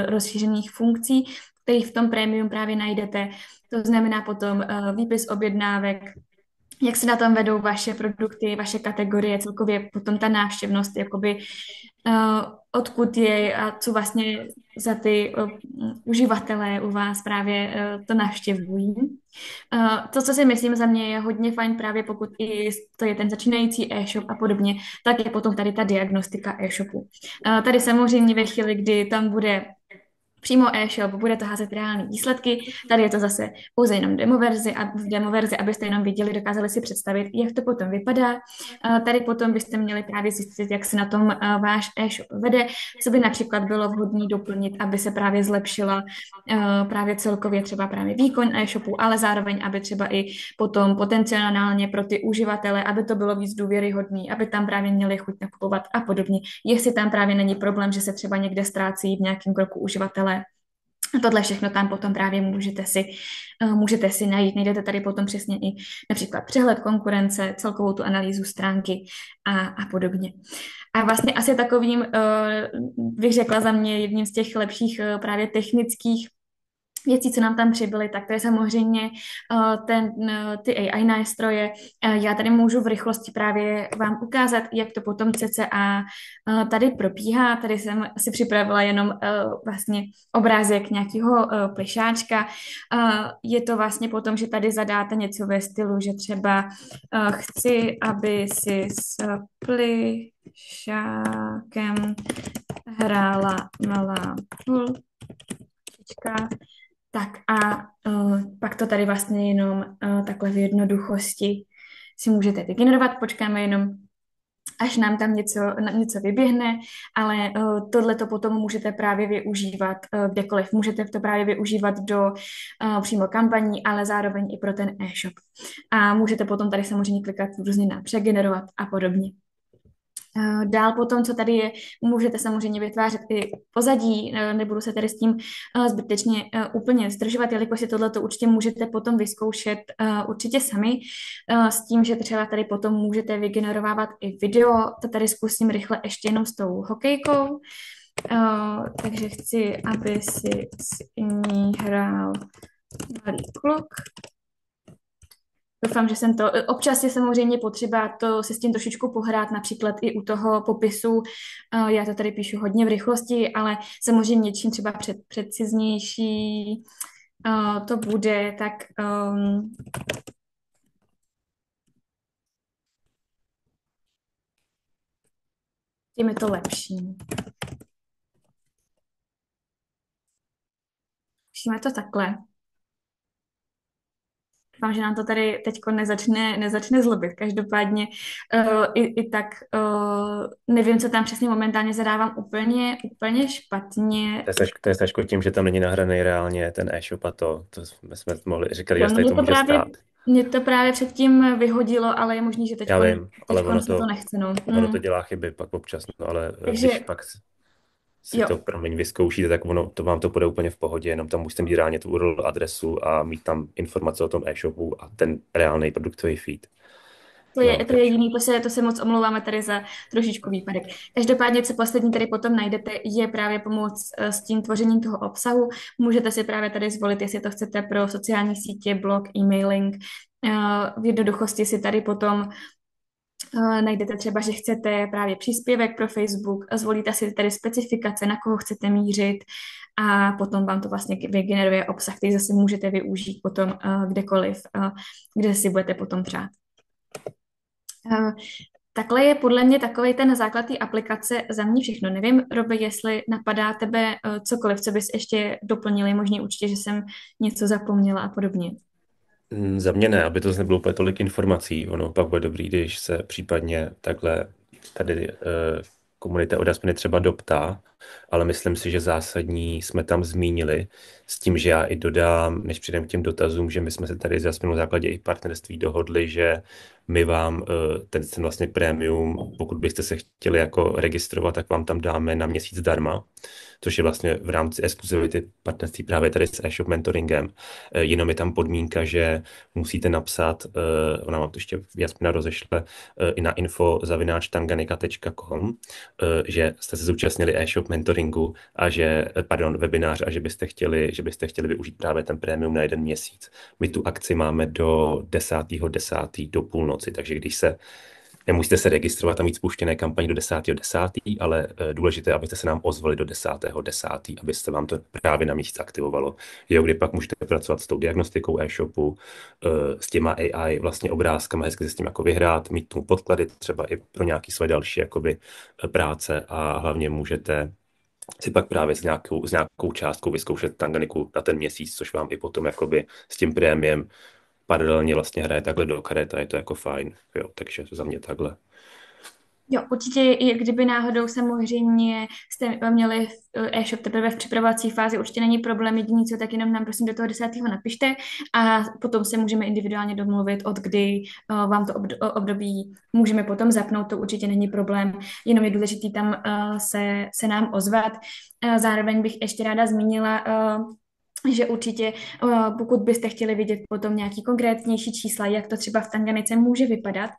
rozšířených funkcí, který v tom prémium právě najdete. To znamená potom výpis objednávek, jak se na tom vedou vaše produkty, vaše kategorie, celkově potom ta návštěvnost, jakoby odkud je a co vlastně za ty uživatelé u vás právě to navštěvují. To, co si myslím za mě je hodně fajn právě pokud i to je ten začínající e-shop a podobně, tak je potom tady ta diagnostika e-shopu. Tady samozřejmě ve chvíli, kdy tam bude přímo e-shop, bude to házet reální výsledky. Tady je to zase pouze jenom demoverzi, abyste jenom viděli, dokázali si představit, jak to potom vypadá. Tady potom byste měli právě zjistit, jak se na tom váš e-shop vede, co by například bylo vhodné doplnit, aby se právě zlepšila právě celkově třeba právě výkon e-shopu, ale zároveň, aby třeba i potom potenciálně pro ty uživatele, aby to bylo víc důvěryhodný, aby tam právě měli chuť nakupovat a podobně. Jestli tam právě není problém, že se třeba někde ztrácí v nějakém kroku uživatele. Tohle všechno tam potom právě můžete si najít. Najdete tady potom přesně i například přehled konkurence, celkovou tu analýzu stránky a podobně. A vlastně asi takovým, bych řekla za mě, jedním z těch lepších právě technických věcí, co nám tam přibyly, tak to je samozřejmě ty AI nástroje. Já tady můžu v rychlosti právě vám ukázat, jak to potom CCA tady probíhá. Tady jsem si připravila jenom vlastně obrázek nějakého plišáčka. Je to vlastně potom, že tady zadáte něco ve stylu, že třeba chci, aby si s plišákem hrála malá holčička. Tak a pak to tady vlastně jenom takhle v jednoduchosti si můžete vygenerovat, počkáme jenom, až nám tam něco vyběhne, ale tohle to potom můžete právě využívat kdekoliv. Můžete to právě využívat do přímo kampaní, ale zároveň i pro ten e-shop. A můžete potom tady samozřejmě klikat různě na přegenerovat a podobně. Dál potom, co tady je, můžete samozřejmě vytvářet i pozadí, nebudu se tady s tím zbytečně úplně zdržovat, jelikož si tohleto určitě můžete potom vyzkoušet určitě sami, s tím, že třeba tady potom můžete vygenerovávat i video, to tady zkusím rychle ještě jenom s tou hokejkou, takže chci, aby si s ní hrál malý kluk. Doufám, že jsem to... Občas je samozřejmě potřeba to se s tím trošičku pohrát, například i u toho popisu. Já to tady píšu hodně v rychlosti, ale samozřejmě čím třeba preciznější to bude, tak tím je to lepší. Píšeme to takhle. Doufám, že nám to tady teď nezačne zlobit. Každopádně i tak nevím, co tam přesně momentálně zadávám úplně špatně. To je Saško tím, že tam není nahraný reálně ten e-shop a to jsme mohli říkali, Jo, že tady to může stát. Mě to právě předtím vyhodilo, ale je možný, že teď Já vím, ale to nechce. No. ono to dělá chyby pak občas, no, ale Takže, když pak si jo. to vyzkoušíte, tak to vám to bude úplně v pohodě, jenom tam musíte mít reálně tu URL adresu a mít tam informace o tom e-shopu a ten reálný produktový feed. To je jediný, to se moc omlouváme tady za trošičku výpadek. Každopádně, co poslední tady potom najdete, je právě pomoc s tím tvořením toho obsahu. Můžete si právě tady zvolit, jestli to chcete pro sociální sítě, blog, e-mailing. V jednoduchosti si tady potom najdete třeba, že chcete právě příspěvek pro Facebook, zvolíte si tady specifikace, na koho chcete mířit a potom vám to vlastně vygeneruje obsah, který zase můžete využít potom kdekoliv, kde si budete potom přát. Takhle je podle mě takový ten základ té aplikace za mě všechno. Nevím, Robi, jestli napadá tebe cokoliv, co bys ještě doplnili, možná určitě, že jsem něco zapomněla a podobně. Za mě ne, aby to nebylo úplně tolik informací. Ono pak bude dobrý, když se případně takhle tady komunita od Aspeny třeba doptá, ale myslím si, že zásadní jsme tam zmínili s tím, že já i dodám, než přijdem k těm dotazům, že my jsme se tady za Aspenu na základě i partnerství dohodli, že my vám ten vlastně premium, pokud byste se chtěli jako registrovat, tak vám tam dáme na měsíc zdarma, což je vlastně v rámci exkluzivity partnerství právě tady s e-shop mentoringem. Jenom je tam podmínka, že musíte napsat, ona vám to ještě Jasmina rozešle, i na info@tanganika.com, že jste se zúčastnili e-shop mentoringu a webinář a že byste chtěli využít právě ten prémium na 1 měsíc. My tu akci máme do 10.10. do půlnoci, takže nemusíte se registrovat a mít spuštěné kampaň do 10.10., ale důležité, abyste se nám ozvali do 10.10., abyste vám to právě na měsíc aktivovalo. Kdy pak můžete pracovat s tou diagnostikou e-shopu, s těma AI vlastně obrázkama, hezky se s tím jako vyhrát, mít tomu podklady třeba i pro nějaké své další jakoby práce a hlavně můžete si pak právě s nějakou částkou vyzkoušet Tanganiku na ten měsíc, což vám i potom jakoby s tím prémiem paralelně vlastně hraje takhle do karet a je to jako fajn, jo, takže za mě takhle. Jo, určitě, i kdyby náhodou samozřejmě jste měli e-shop teprve v připravovací fázi, určitě není problém, jediný co, tak jenom nám prosím do toho 10. napište a potom se můžeme individuálně domluvit, od kdy vám to období můžeme potom zapnout, to určitě není problém, jenom je důležité tam se nám ozvat. Zároveň bych ještě ráda zmínila, že určitě, pokud byste chtěli vidět potom nějaký konkrétnější čísla, jak to třeba v Tanganice může vypadat,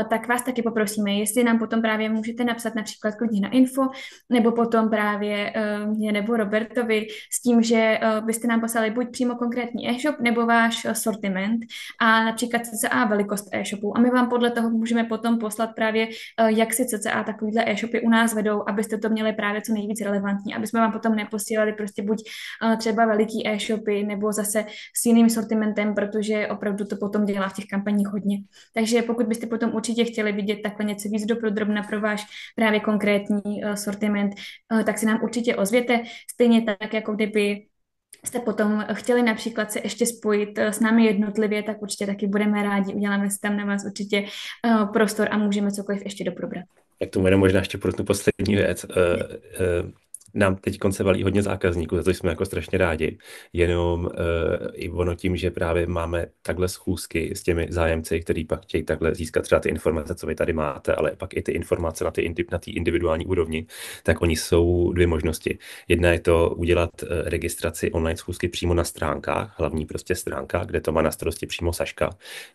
tak vás taky poprosíme, jestli nám potom právě můžete napsat například klidně na info, nebo potom právě mě nebo Robertovi s tím, že byste nám poslali buď přímo konkrétní e-shop, nebo váš sortiment a například cca velikost e-shopu. A my vám podle toho můžeme potom poslat právě, jak si cca takovýhle e-shopy u nás vedou, abyste to měli právě co nejvíc relevantní, aby jsme vám potom neposílali prostě buď třeba veliký e-shopy nebo zase s jiným sortimentem, protože opravdu to potom dělá v těch kampaních hodně. Takže pokud byste potom určitě chtěli vidět takhle něco víc dopodrobna pro váš právě konkrétní sortiment, tak si nám určitě ozvěte. Stejně tak, jako kdyby jste potom chtěli například se ještě spojit s námi jednotlivě, tak určitě taky budeme rádi. Uděláme si tam na vás určitě prostor a můžeme cokoliv ještě doprobrat. Jak tomu jenom možná ještě pro tu poslední věc. Nám teď se valí hodně zákazníků, za to jsme jako strašně rádi. Jenom i ono tím, že právě máme takhle schůzky s těmi zájemci, kteří pak chtějí takhle získat třeba ty informace, co vy tady máte, ale pak i ty informace na té individuální úrovni, tak oni jsou dvě možnosti. Jedna je to udělat registraci online schůzky přímo na stránkách, hlavní prostě stránka, kde to má na starosti přímo Saška.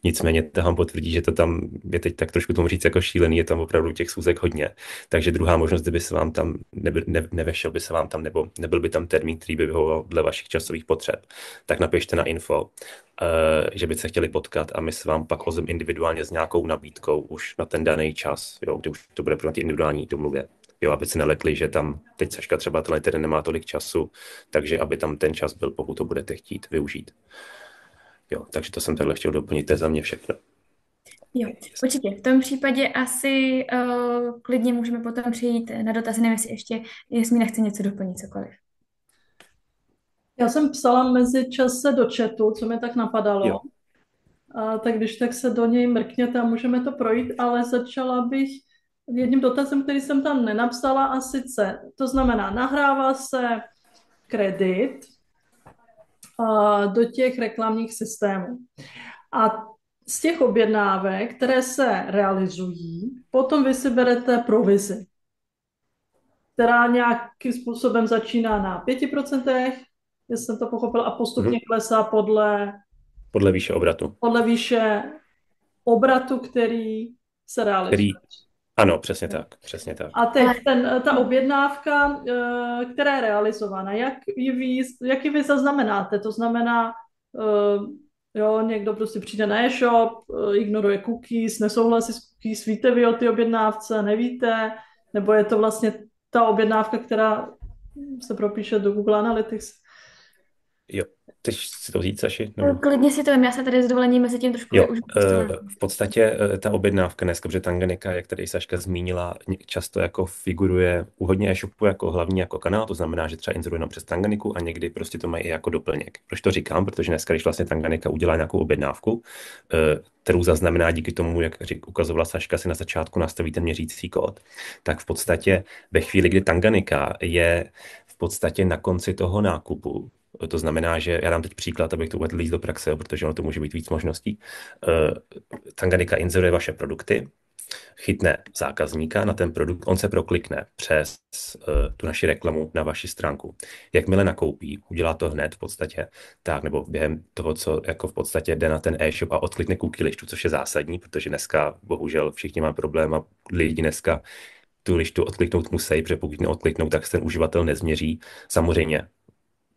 Nicméně to vám potvrdí, že to tam je teď tak trošku tomu říct jako šílený, je tam opravdu těch schůzek hodně. Takže druhá možnost, kdyby se vám tam nevešel by se vám tam, nebo nebyl by tam termín, který by vyhovoval dle vašich časových potřeb, tak napište na info, že byste chtěli potkat a my se vám pak ozveme individuálně s nějakou nabídkou už na ten daný čas, jo, kdy už to bude pro ty individuální domluvě. Jo, aby se nelekli, že tam teď Saška třeba tenhle týden nemá tolik času, takže aby tam ten čas byl, pokud to budete chtít využít. Jo, takže to jsem takhle chtěl doplnit, to je za mě všechno. Jo, určitě. V tom případě asi klidně můžeme potom přejít na dotazy, nevím, jestli nechce něco doplnit, cokoliv. Já jsem psala mezi čase do chatu, co mi tak napadalo. Jo. Tak když tak se do něj mrkněte a můžeme to projít, ale začala bych jedním dotazem, který jsem tam nenapsala, a sice, to znamená, nahrává se kredit do těch reklamních systémů. A z těch objednávek, které se realizují, potom vy si berete provizi, která nějakým způsobem začíná na 5%, jestli jsem to pochopil, a postupně klesá podle výše obratu. Podle výše obratu, který se realizuje. Ano, přesně tak, přesně tak. A teď ta objednávka, která je realizovaná, jak ji vy zaznamenáte? To znamená, jo, někdo prostě přijde na e-shop, ignoruje cookies, nesouhlasí s cookies, víte vy o ty objednávce, nevíte? Nebo je to vlastně ta objednávka, která se propíše do Google Analytics? Jo, chceš si to říct, Saši? Klidně si to vím, já se tady s dovolením mezi tím trošku už... V podstatě ta objednávka dneska, protože Tanganyika, jak tady Saška zmínila, často jako figuruje u hodně e-shopů jako hlavní jako kanál, to znamená, že třeba inzeruje jenom přes Tanganiku a někdy prostě to mají i jako doplněk. Proč to říkám? Protože dneska, když vlastně Tanganyika udělá nějakou objednávku, kterou zaznamená díky tomu, jak ukazovala Saška, si na začátku nastaví ten měřící kód, tak v podstatě ve chvíli, kdy Tanganyika je v podstatě na konci toho nákupu, to znamená, že já dám teď příklad, abych to uvedl víc do praxe, protože ono to může být víc možností. Tanganyika inzeruje vaše produkty, chytne zákazníka na ten produkt, on se proklikne přes tu naši reklamu na vaši stránku. Jakmile nakoupí, udělá to hned v podstatě, tak nebo během toho, co jako v podstatě jde na ten e-shop a odklikne cookie listu, což je zásadní, protože dneska bohužel všichni máme problém a lidi dneska tu listu odkliknout musí, protože pokud neodkliknou, tak se ten uživatel nezměří. Samozřejmě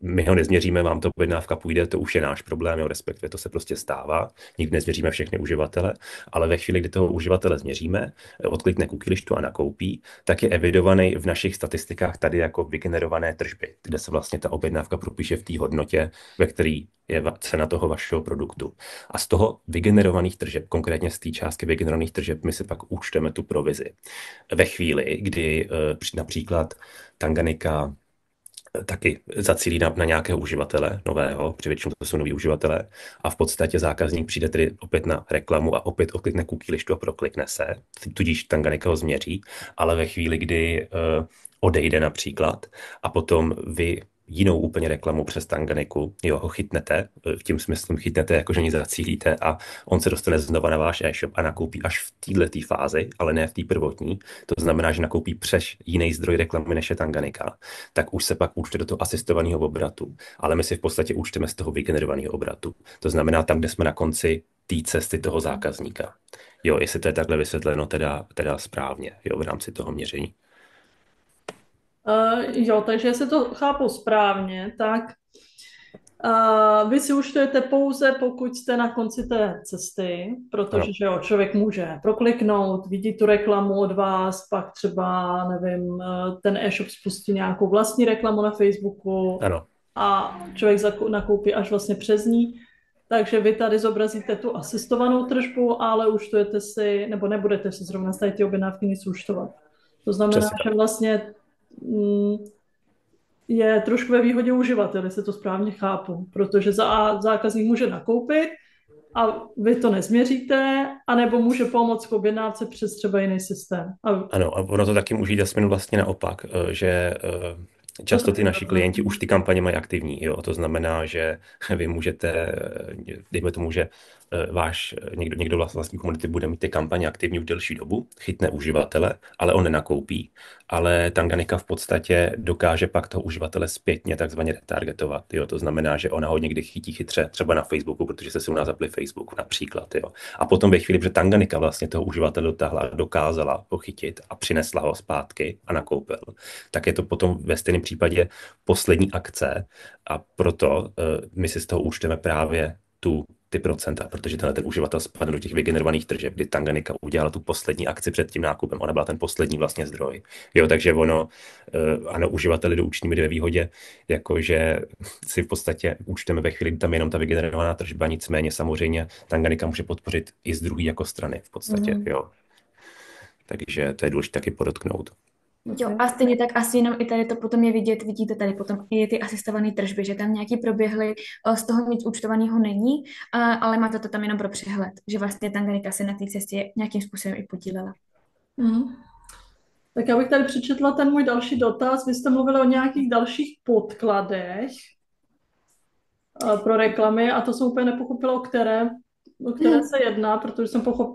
my ho nezměříme, vám to objednávka půjde, to už je náš problém, jo, respektive to se prostě stává. Nikdy nezměříme všechny uživatele, ale ve chvíli, kdy toho uživatele změříme, odklikne cookie listu a nakoupí, tak je evidovaný v našich statistikách tady jako vygenerované tržby, kde se vlastně ta objednávka propíše v té hodnotě, ve které je cena toho vašeho produktu. A z toho vygenerovaných tržeb, konkrétně z té částky vygenerovaných tržeb, my si pak účteme tu provizi. Ve chvíli, kdy například Tanganyika taky zacílí na nějakého uživatele nového, při většinou to jsou noví uživatelé, a v podstatě zákazník přijde tedy opět na reklamu a opět odklikne cookie listu a proklikne se, tudíž Tanganyika ho změří, ale ve chvíli, kdy odejde například a potom vy jinou úplně reklamu přes Tanganiku, jo, ho chytnete, v tím smyslu chytnete, jakože nic zacílíte a on se dostane znova na váš e-shop a nakoupí až v této fázi, ale ne v té prvotní. To znamená, že nakoupí přes jiný zdroj reklamy, než je Tanganika, tak už se pak účte do toho asistovaného obratu. Ale my si v podstatě účteme z toho vygenerovaného obratu. To znamená tam, kde jsme na konci té cesty toho zákazníka. Jo, jestli to je takhle vysvětleno teda správně, jo, v rámci toho měření. Jo, takže jestli to chápu správně, tak vy si účtujete pouze, pokud jste na konci té cesty, protože že jo, člověk může prokliknout, vidí tu reklamu od vás, pak třeba, nevím, ten e-shop spustí nějakou vlastní reklamu na Facebooku a člověk nakoupí až vlastně přes ní. Takže vy tady zobrazíte tu asistovanou tržbu, ale účtujete si, nebo nebudete si zrovna z ty objednávky nic účtovat. To znamená, že vlastně je trošku ve výhodě uživatele, se to správně chápu, protože zákazník může nakoupit a vy to nezměříte, anebo může pomoct k objednávce přes třeba jiný systém. A Ano, a ono to taky může jít zase vlastně naopak, že to často ty taky naši klienti platí. už ty kampaně mají aktivní, jo. To znamená, že vy můžete, dejme tomu, že váš někdo vlastní komunity bude mít ty kampaně aktivní už delší dobu, chytne uživatele, ale on nenakoupí. Ale Tanganyika v podstatě dokáže pak toho uživatele zpětně takzvaně retargetovat. Jo. To znamená, že ona ho někdy chytí chytře, třeba na Facebooku, protože jste si u nás zapli Facebook například. Jo. A potom ve chvíli, že Tanganyika vlastně toho uživatele dotáhla a dokázala ho chytit a přinesla ho zpátky a nakoupil, tak je to potom ve stejném případě poslední akce a proto my si z toho účteme právě ty procenta, protože ten uživatel spadne do těch vygenerovaných tržeb, kdy Tanganyika udělala tu poslední akci před tím nákupem, ona byla ten poslední vlastně zdroj. Jo, takže ono, ano, uživateli do účtní ve výhodě, jakože si v podstatě účteme ve chvíli, kdy tam je jenom ta vygenerovaná tržba, nicméně samozřejmě Tanganyika může podpořit i z druhé jako strany v podstatě, jo. Takže to je důležité taky podotknout. Jo, a stejně tak asi jenom i tady to potom je vidět, vidíte tady potom i ty asistované tržby, že tam nějaký proběhly, z toho nic účtovaného není, ale máte to tam jenom pro přehled, že vlastně Tanganyika se na té cestě nějakým způsobem i podílela. Mhm. Tak já bych tady přečetla ten můj další dotaz. Vy jste mluvili o nějakých dalších podkladech pro reklamy a to jsem úplně nepochopila, o které se jedná, protože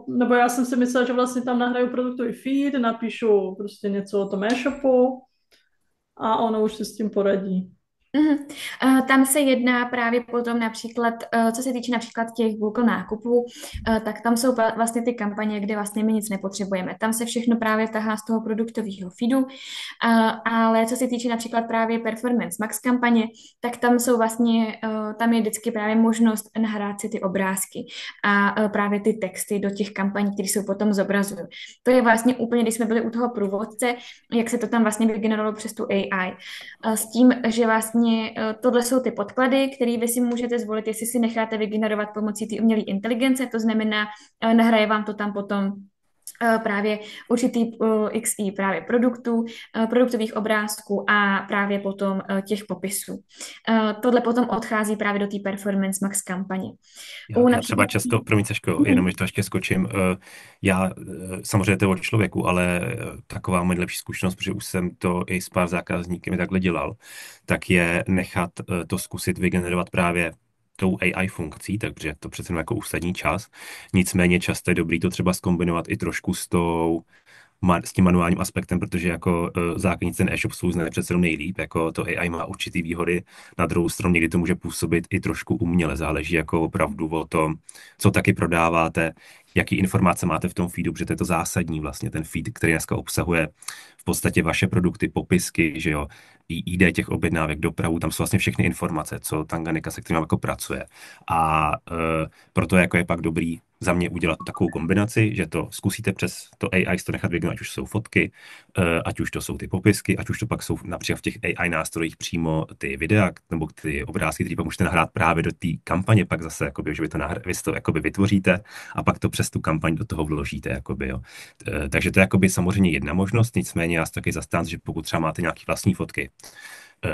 nebo já jsem si myslela, že vlastně tam nahraju produktový feed, napíšu prostě něco o tom e-shopu a ono už se s tím poradí. Mhm. Tam se jedná právě potom například, co se týče například těch Google nákupů, tak tam jsou vlastně ty kampaně, kde vlastně my nic nepotřebujeme. Tam se všechno právě tahá z toho produktového feedu, ale co se týče například právě Performance Max kampaně, tak tam jsou vlastně, tam je vždycky právě možnost nahrát si ty obrázky a právě ty texty do těch kampaní, které jsou potom zobrazují. To je vlastně úplně, když jsme byli u toho průvodce, jak se to tam vlastně vygenerovalo přes tu AI. S tím, že vlastně tohle jsou ty podklady, které vy si můžete zvolit, jestli si necháte vygenerovat pomocí té umělé inteligence, to znamená, nahraje vám to tam potom právě určitý XI právě produktů, produktových obrázků a právě potom těch popisů. Tohle potom odchází právě do té Performance Max kampaně. Já třeba často, promiň Saško, jenom že to ještě skočím, já samozřejmě to je od člověku, ale taková moje lepší zkušenost, protože už jsem to i s pár zákazníky mi takhle dělal, tak je nechat to zkusit vygenerovat právě tou AI funkcí, takže to přece jenom jako usnadní čas. Nicméně často je dobrý to třeba zkombinovat i trošku s tím manuálním aspektem, protože jako zákazníci ten e-shop svůj znají přece jenom nejlíp, jako to AI má určitý výhody, na druhou stranu někdy to může působit i trošku uměle, záleží jako opravdu o tom, co taky prodáváte, jaký informace máte v tom feedu, protože to je to zásadní vlastně, ten feed, který dneska obsahuje v podstatě vaše produkty, popisky, že jo, ID těch objednávek, dopravu, tam jsou vlastně všechny informace, co Tanganyika se kterým jako pracuje. A proto jako je pak dobrý za mě udělat takovou kombinaci, že to zkusíte přes to AI to nechat vygenerovat, ať už jsou fotky, ať už to jsou ty popisky, ať už to pak jsou například v těch AI nástrojích přímo ty videa nebo ty obrázky, které pak můžete nahrát právě do té kampaně, pak zase, jakoby, že vy to jakoby vytvoříte a pak to přes tu kampaň do toho vložíte. Jakoby, jo. Takže to je jakoby samozřejmě jedna možnost, nicméně já si taky zastánci, že pokud třeba máte nějaké vlastní fotky,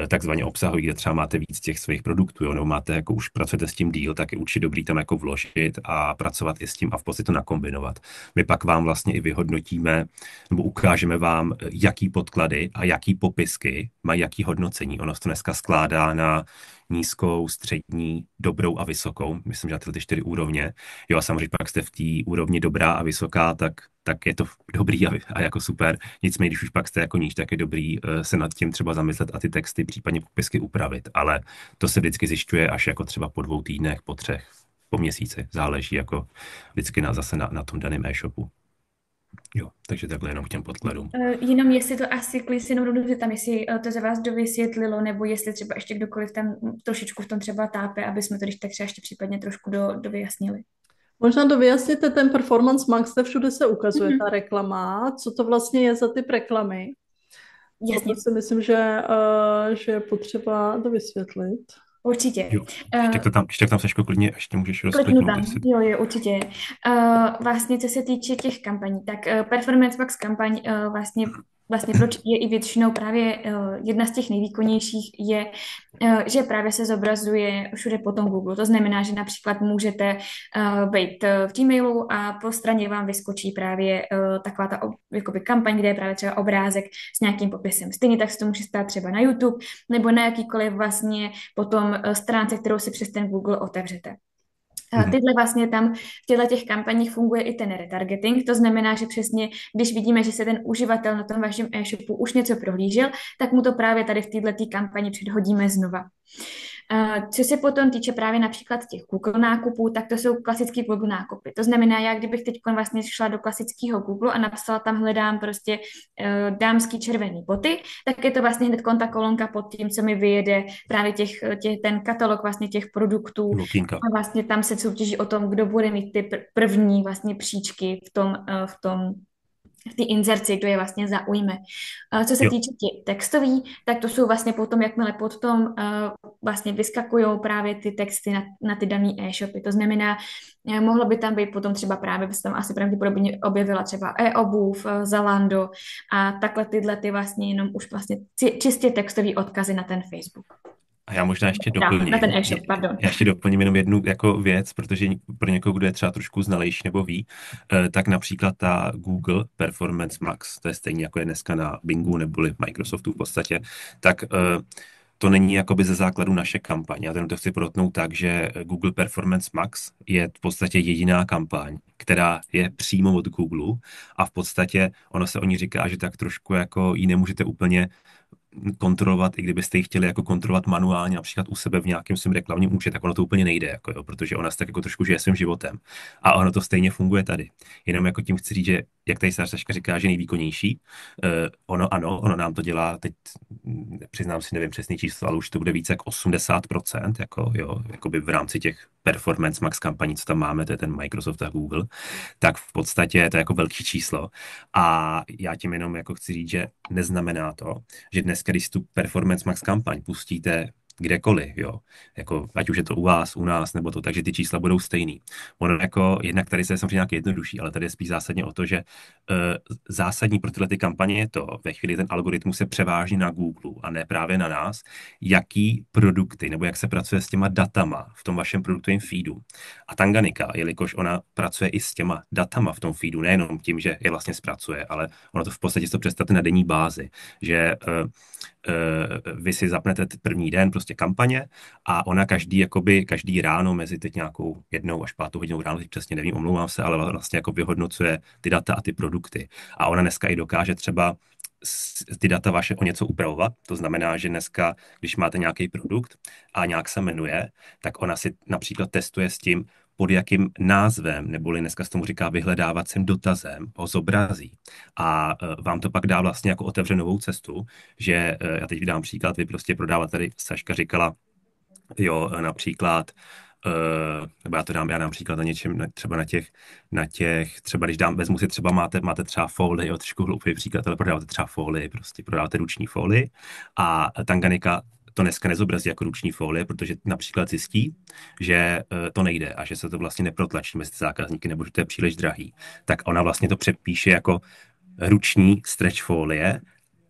takzvaně obsahový, kde třeba máte víc těch svých produktů, jo, nebo máte, jako už pracujete s tím díl, tak je určitě dobrý tam jako vložit a pracovat i s tím a v podstatě to nakombinovat. My pak vám vlastně i vyhodnotíme, nebo ukážeme vám, jaký podklady a jaký popisky mají jaký hodnocení. Ono se to dneska skládá na nízkou, střední, dobrou a vysokou. Myslím, že na tyhle 4 úrovně. Jo, a samozřejmě pak jste v té úrovni dobrá a vysoká, tak je to dobrý a jako super. Nicméně, když už pak jste jako níž, tak je dobrý se nad tím třeba zamyslet a ty texty, případně popisky upravit. Ale to se vždycky zjišťuje až jako třeba po 2 týdnech, po 3, po měsíci. Záleží jako vždycky zase na tom daném e-shopu. Jo, takže takhle jenom k těm podkladům. Jenom jestli to asi klíč jenom rovnou tam, jestli to za vás dovysvětlilo, nebo jestli třeba ještě kdokoliv tam trošičku v tom třeba tápe, aby jsme to když tak třeba ještě případně trošku dovyjasnili. Možná dovyjasněte ten Performance Max, kde všude se ukazuje ta reklama, co to vlastně je za typ reklamy. Jasně. To si myslím, že je potřeba dovysvětlit. Určitě. Jo, ještě tam Saško, klidně ještě můžeš rozkliknout. Jo, určitě. Vlastně, co se týče těch kampaní, tak Performance Max kampaň vlastně vlastně proč je i většinou právě jedna z těch nejvýkonnějších je, že právě se zobrazuje všude po tom Google. To znamená, že například můžete být v Gmailu a po straně vám vyskočí právě taková ta jakoby kampaň, kde je právě třeba obrázek s nějakým popisem. Stejně tak se to může stát třeba na YouTube nebo na jakýkoliv vlastně potom stránce, kterou si přes ten Google otevřete. Mhm. Tyhle vlastně tam v těchto těch kampaních funguje i ten retargeting, to znamená, že přesně, když vidíme, že se ten uživatel na tom vašem e-shopu už něco prohlížel, tak mu to právě tady v této kampani předhodíme znova. Co se potom týče právě například těch Google nákupů, tak to jsou klasické Google nákupy. To znamená, já kdybych teď vlastně šla do klasického Google a napsala tam hledám prostě dámský červený boty, tak je to vlastně hned ta kolonka pod tím, co mi vyjede právě ten katalog vlastně těch produktů Lukínka. a vlastně tam se soutěží o tom, kdo bude mít ty první vlastně příčky v té inzerci, kdo je vlastně zaujme. Co se Jo. týče textový, tak to jsou vlastně potom, jakmile potom vlastně vyskakují právě ty texty na ty dané e-shopy. To znamená, mohlo by tam být potom třeba právě, by se tam asi pravděpodobně objevila třeba e-obuv, Zalando a takhle tyhle ty vlastně jenom už vlastně čistě textový odkazy na ten Facebook. A já možná ještě Na ten doplním. e-shop, pardon. Já ještě doplním jenom jednu jako věc, protože pro někoho, kdo je třeba trošku znalejší nebo ví, tak například ta Google Performance Max, to je stejně jako je dneska na Bingu neboli Microsoftu v podstatě, tak to není jakoby ze základu naše kampaň. Já to chci podotknout tak, že Google Performance Max je v podstatě jediná kampaň, která je přímo od Google a v podstatě ono se o ní říká, že tak trošku jako ji nemůžete úplně kontrolovat, i kdybyste ji chtěli jako kontrolovat manuálně, například u sebe v nějakém svém reklamním účtu, tak ono to úplně nejde, jako jo, protože ona se tak jako trošku žije svým životem. A ono to stejně funguje tady. Jenom jako tím chci říct, že jak tady Saška říká, že nejvýkonnější, ono nám to dělá, teď přiznám si, nevím přesný číslo, ale už to bude více jak 80%, jako jo, jakoby v rámci těch Performance Max kampaní, co tam máme, to je ten Microsoft a Google, tak v podstatě to je jako velký číslo. A já tím jenom jako chci říct, že neznamená to, že dneska, když tu Performance Max kampaň pustíte kdekoliv, jo, jako ať už je to u vás, u nás, nebo to, takže ty čísla budou stejný. Ono jako, jednak tady se samozřejmě nějak jednodušší, ale tady je spíš zásadně o to, že zásadní pro tyhle ty kampaně je to, ve chvíli ten algoritmus se převáží na Google a ne právě na nás, jaký produkty, nebo jak se pracuje s těma datama v tom vašem produktovém feedu. A Tanganyika, jelikož ona pracuje i s těma datama v tom feedu, nejenom tím, že je vlastně zpracuje, ale ono to v podstatě to představte na denní bázi, že vy si zapnete první den prostě kampaně a ona každý ráno mezi teď nějakou 1 až 5 hodinou ráno, teď přesně nevím, omlouvám se, ale vlastně jako vyhodnocuje ty data a ty produkty. A ona dneska i dokáže třeba ty data vaše o něco upravovat. To znamená, že dneska, když máte nějaký produkt a nějak se jmenuje, tak ona si například testuje s tím, pod jakým názvem, neboli dneska se tomu říká vyhledávacím dotazem, ho zobrazí. A vám to pak dá vlastně jako otevře novou cestu, že já teď dám příklad, vy prostě prodávat, tady Saška říkala, jo, například, nebo já dám příklad na něčem, třeba na těch, třeba když vezmu si třeba máte třeba folii, jo, trošku hloupý příklad, ale prodáváte třeba folii, prostě prodáváte ruční folii a Tanganyika to dneska nezobrazí jako ruční folie, protože například zjistí, že to nejde a že se to vlastně neprotlačí mezi zákazníky, nebo že to je příliš drahý. Tak ona vlastně to přepíše jako ruční stretch folie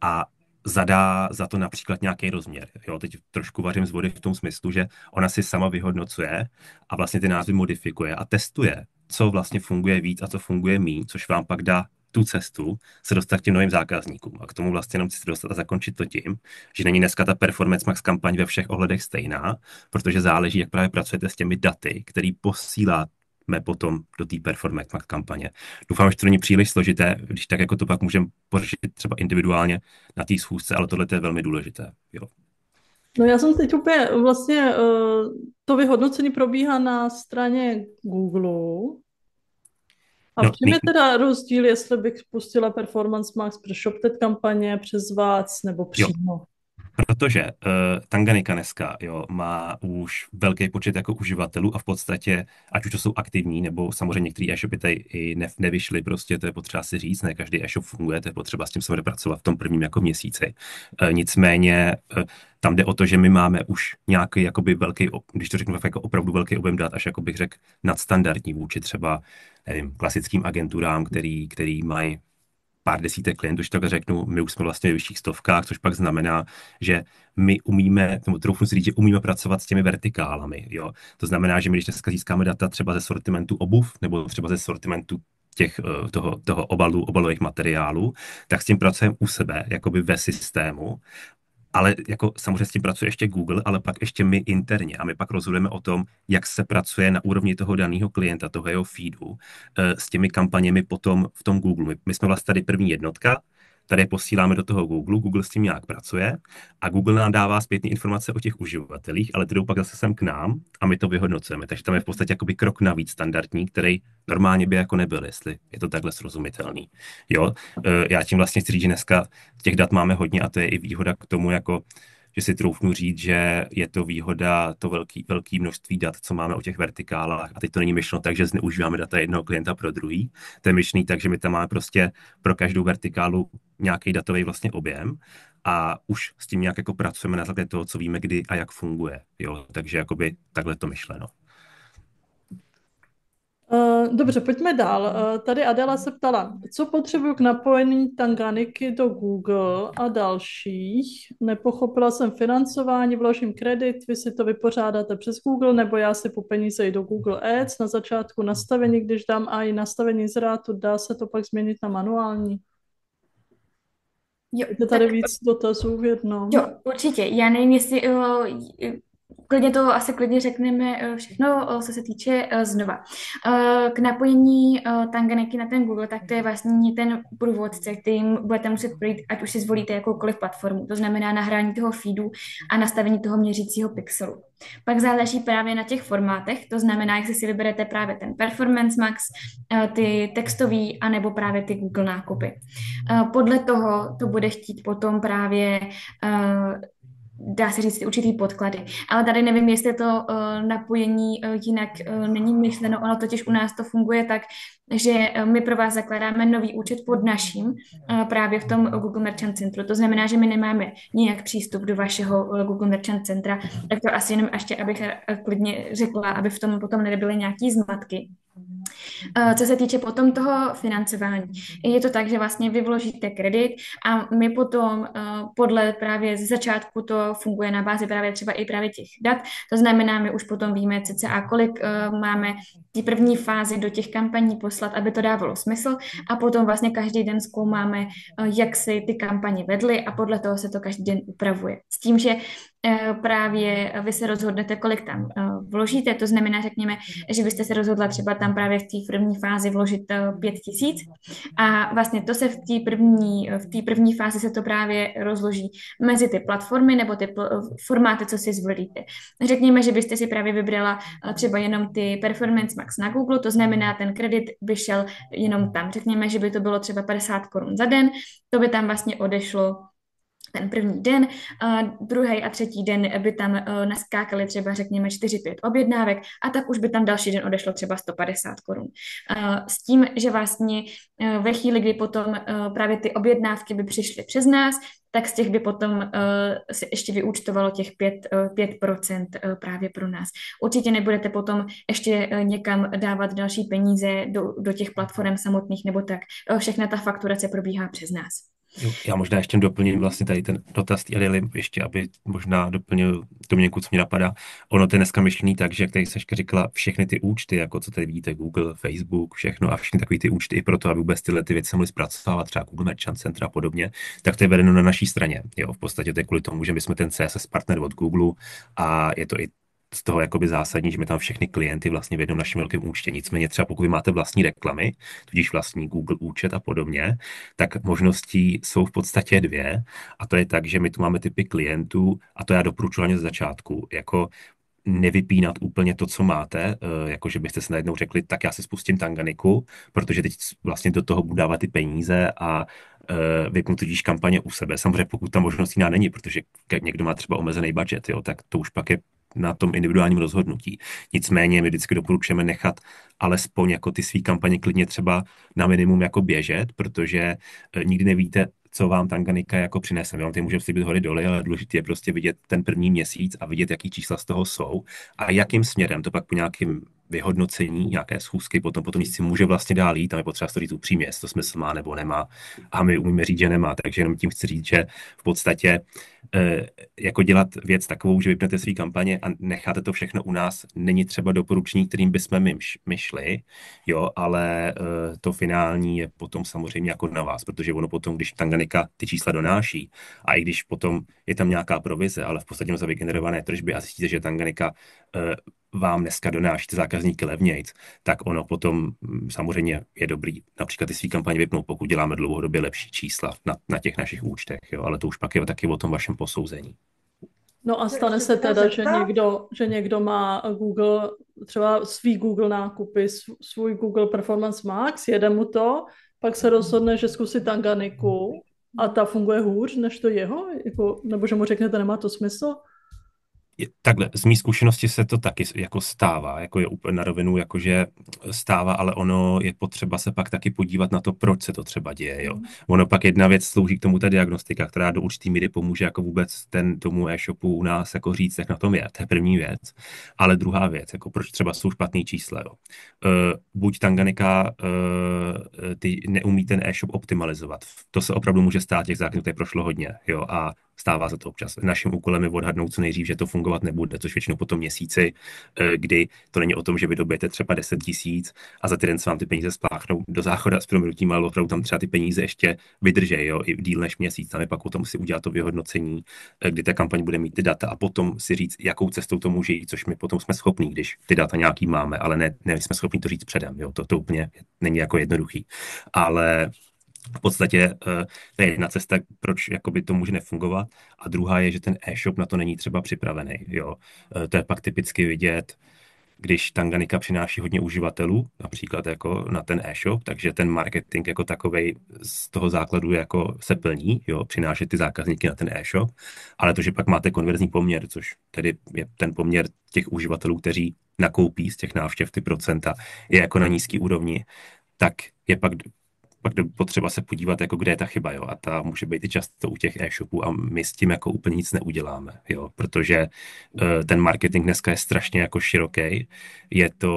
a zadá za to například nějaký rozměr. Jo, teď trošku vařím z vody v tom smyslu, že ona si sama vyhodnocuje a vlastně ty názvy modifikuje a testuje, co vlastně funguje víc a co funguje míň, což vám pak dá tu cestu se dostat k těm novým zákazníkům. A k tomu vlastně jenom chci se dostat a zakončit to tím, že není dneska ta Performance Max kampaň ve všech ohledech stejná, protože záleží, jak právě pracujete s těmi daty, který posíláme potom do té Performance Max kampaně. Doufám, že to není příliš složité, když tak jako to pak můžeme pořešit třeba individuálně na té schůzce, ale tohle je velmi důležité. Jo. No já jsem teď úplně vlastně, to vyhodnocení probíhá na straně Google. A v čem je teda rozdíl, jestli bych spustila Performance Max pro ShopTet kampaně přes vás nebo přímo? Jo. Protože Tanganyika dneska má už velký počet jako uživatelů a v podstatě, ať už to jsou aktivní, nebo samozřejmě některé e-shopy tady i nevyšly, prostě to je potřeba si říct, ne každý e-shop funguje, to je potřeba s tím se pracovat v tom prvním jako měsíci. Nicméně tam jde o to, že my máme už nějaký jakoby velký, když to řeknu jako opravdu velký objem dat, až jako bych řekl nadstandardní vůči třeba, nevím, klasickým agenturám, který mají pár desítek klientů, když takhle řeknu, my už jsme vlastně ve vyšších stovkách, což pak znamená, že my umíme, nebo troufnu si říct, že umíme pracovat s těmi vertikálami, jo. To znamená, že my když dneska získáme data třeba ze sortimentu obuv, nebo třeba ze sortimentu toho obalových materiálů, tak s tím pracujeme u sebe, jakoby ve systému. Ale jako samozřejmě s tím pracuje ještě Google, ale pak ještě my interně. A my pak rozhodujeme o tom, jak se pracuje na úrovni toho daného klienta, toho jeho feedu, s těmi kampaněmi potom v tom Google. My jsme vlastně tady první jednotka, tady je posíláme do toho Google, Google s tím nějak pracuje a Google nám dává zpětné informace o těch uživatelích, ale ty jdou pak zase sem k nám a my to vyhodnocujeme. Takže tam je v podstatě jakoby krok navíc standardní, který normálně by jako nebyl, jestli je to takhle srozumitelný. Jo, já tím vlastně chci říct, že dneska těch dat máme hodně a to je i výhoda k tomu, jako že si troufnu říct, že je to výhoda, to velký množství dat, co máme o těch vertikálách. A teď to není myšleno tak, že zneužíváme data jednoho klienta pro druhý. To je myšlený tak, že my tam máme prostě pro každou vertikálu nějaký datový vlastně objem a už s tím nějak jako pracujeme na základě toho, co víme, kdy a jak funguje. Jo? Takže jakoby takhle to myšleno. Dobře, pojďme dál. Tady Adela se ptala, co potřebuju k napojení Tanganiky do Google a dalších. Nepochopila jsem financování, vložím kredit, vy si to vypořádáte přes Google, nebo já si po peníze jdu do Google Ads na začátku nastavení, když dám AI nastavení zrátu, dá se to pak změnit na manuální. Jo, Je tady víc dotazů v jednom. Jo, určitě. Já nevím, jestli klidně to asi klidně řekneme všechno, co se týče znova. K napojení Tanganiky na ten Google, tak to je vlastně ten průvodce, kterým budete muset projít, ať už si zvolíte jakoukoliv platformu. To znamená nahrání toho feedu a nastavení toho měřícího pixelu. Pak záleží právě na těch formátech, to znamená, jestli si vyberete právě ten Performance Max, ty textový, anebo právě ty Google nákupy. Podle toho to bude chtít potom právě dá se říct určitý podklady. Ale tady nevím, jestli to napojení jinak není myšleno, ono totiž u nás to funguje tak, že my pro vás zakládáme nový účet pod naším právě v tom Google Merchant Centru. To znamená, že my nemáme nijak přístup do vašeho Google Merchant Centra, tak to asi jenom ještě, abych klidně řekla, aby v tom potom nebyly nějaký zmatky. Co se týče potom toho financování, je to tak, že vlastně vy vložíte kredit a my potom podle právě z začátku to funguje na bázi právě třeba i právě těch dat, to znamená, my už potom víme cca, kolik máme ty první fázi do těch kampaní poslat, aby to dávalo smysl a potom vlastně každý den zkoumáme, jak si ty kampaně vedly a podle toho se to každý den upravuje. S tím, že právě vy se rozhodnete, kolik tam vložíte, to znamená, řekněme, že byste se rozhodla třeba tam právě v té první fázi vložit 5 000 a vlastně to se v té první fázi se to právě rozloží mezi ty platformy nebo ty formáty, co si zvolíte. Řekněme, že byste si právě vybrala třeba jenom ty Performance Max na Google, to znamená, ten kredit by šel jenom tam. Řekněme, že by to bylo třeba 50 korun za den, to by tam vlastně odešlo ten první den, druhý a třetí den by tam naskákaly třeba řekněme 4-5 objednávek a tak už by tam další den odešlo třeba 150 korun. S tím, že vlastně ve chvíli, kdy potom právě ty objednávky by přišly přes nás, tak z těch by potom se ještě vyúčtovalo těch 5% právě pro nás. Určitě nebudete potom ještě někam dávat další peníze do těch platform samotných, nebo tak. Všechna ta fakturace probíhá přes nás. Já možná ještě doplním vlastně tady ten dotaz Adely, ještě aby možná doplnil Dominiku, co mě napadá. Ono to je dneska myšlený tak, že jak tady Saška říkala, všechny ty účty, jako co tady vidíte, Google, Facebook, všechno a všechny takové ty účty i proto, aby vůbec tyhle ty věci mohly zpracovávat, třeba Google Merchant Center a podobně, tak to je vedeno na naší straně. Jo, v podstatě to je kvůli tomu, že my jsme ten CSS partner od Google a je to i z toho jakoby zásadní, že my tam všechny klienty vlastně v jednom našem velkém účtě. Nicméně třeba pokud vy máte vlastní reklamy, tudíž vlastní Google účet a podobně, tak možností jsou v podstatě dvě a to je tak, že my tu máme typy klientů a to já doporučuji hlavně z začátku, jako nevypínat úplně to, co máte, jako že byste se najednou řekli, tak já si spustím Tanganiku, protože teď vlastně do toho budu dávat ty peníze a vypnu tudíž kampaně u sebe. Samozřejmě pokud ta možnost jiná není, protože někdo má třeba omezený budget, jo, tak to už pak je na tom individuálním rozhodnutí. Nicméně my vždycky doporučujeme nechat alespoň jako ty svý kampaně klidně třeba na minimum jako běžet, protože nikdy nevíte, co vám Tanganika jako přinese. My vám tady můžeme slíbit hory doly, ale důležité je prostě vidět ten první měsíc a vidět, jaký čísla z toho jsou a jakým směrem to pak po nějakým vyhodnocení, nějaké schůzky, potom nic si může vlastně dál jít, tam je potřeba to říct upřímně, jestli to smysl má nebo nemá. A my umíme říct, že nemá, takže jenom tím chci říct, že v podstatě jako dělat věc takovou, že vypnete svý kampaně a necháte to všechno u nás, není třeba doporučení, kterým bychom my šli, jo, ale to finální je potom samozřejmě jako na vás, protože ono potom, když Tanganyika ty čísla donáší a i když potom je tam nějaká provize, ale v podstatě za vygenerované tržby a zjistíte, že Tanganyika vám dneska donáší ty zákazníky levnějc, tak ono potom samozřejmě je dobrý například ty svý kampaně vypnout, pokud děláme dlouhodobě lepší čísla na těch našich účtech, jo, ale to už pak je taky o tom vašem posouzení. No a stane se teda, že někdo má Google, třeba svý Google nákupy, svůj Google Performance Max, jede mu to, pak se rozhodne, že zkusí Tanganiku a ta funguje hůř než to jeho, jako, nebo že mu řeknete, nemá to smysl? Takhle, z mý zkušenosti se to taky jako stává, jako je úplně na rovinu, jakože stává, ale ono je potřeba se pak taky podívat na to, proč se to třeba děje, jo. Ono pak jedna věc slouží k tomu ta diagnostika, která do určitý míry pomůže jako vůbec tomu e-shopu u nás jako říct, jak na tom je, to je první věc. Ale druhá věc, jako proč třeba jsou špatný čísla, jo. Buď Tanganyika ty neumí ten e-shop optimalizovat. To se opravdu může stát, těch zákazníků tady prošlo hodně, jo, a stává se to občas. Naším úkolem je odhadnout co nejdřív, že to fungovat nebude, což většinou po tom měsíci, kdy to není o tom, že vy dobijete třeba 10 000 a za týden se vám ty peníze spláchnou do záchoda s prominutím, ale opravdu tam třeba ty peníze ještě vydržej, jo, i díl než měsíc. Tam je pak o tom si udělat to vyhodnocení, kdy ta kampaň bude mít ty data a potom si říct, jakou cestou to může jít, což my potom jsme schopní, když ty data nějaký máme, ale ne jsme schopni to říct předem, jo, to úplně není jako jednoduchý. Ale v podstatě to je jedna cesta, proč jakoby to může nefungovat. A druhá je, že ten e-shop na to není třeba připravený. Jo. To je pak typicky vidět, když Tanganyika přináší hodně uživatelů, například jako na ten e-shop, takže ten marketing jako takovej z toho základu jako se plní, jo, přinášet ty zákazníky na ten e-shop, ale to, že pak máte konverzní poměr, což tedy je ten poměr těch uživatelů, kteří nakoupí z těch návštěv ty procenta, je jako na nízký úrovni, tak je pak potřeba se podívat, jako kde je ta chyba, jo, a ta může být i často u těch e-shopů a my s tím jako úplně nic neuděláme, jo, protože ten marketing dneska je strašně jako široký,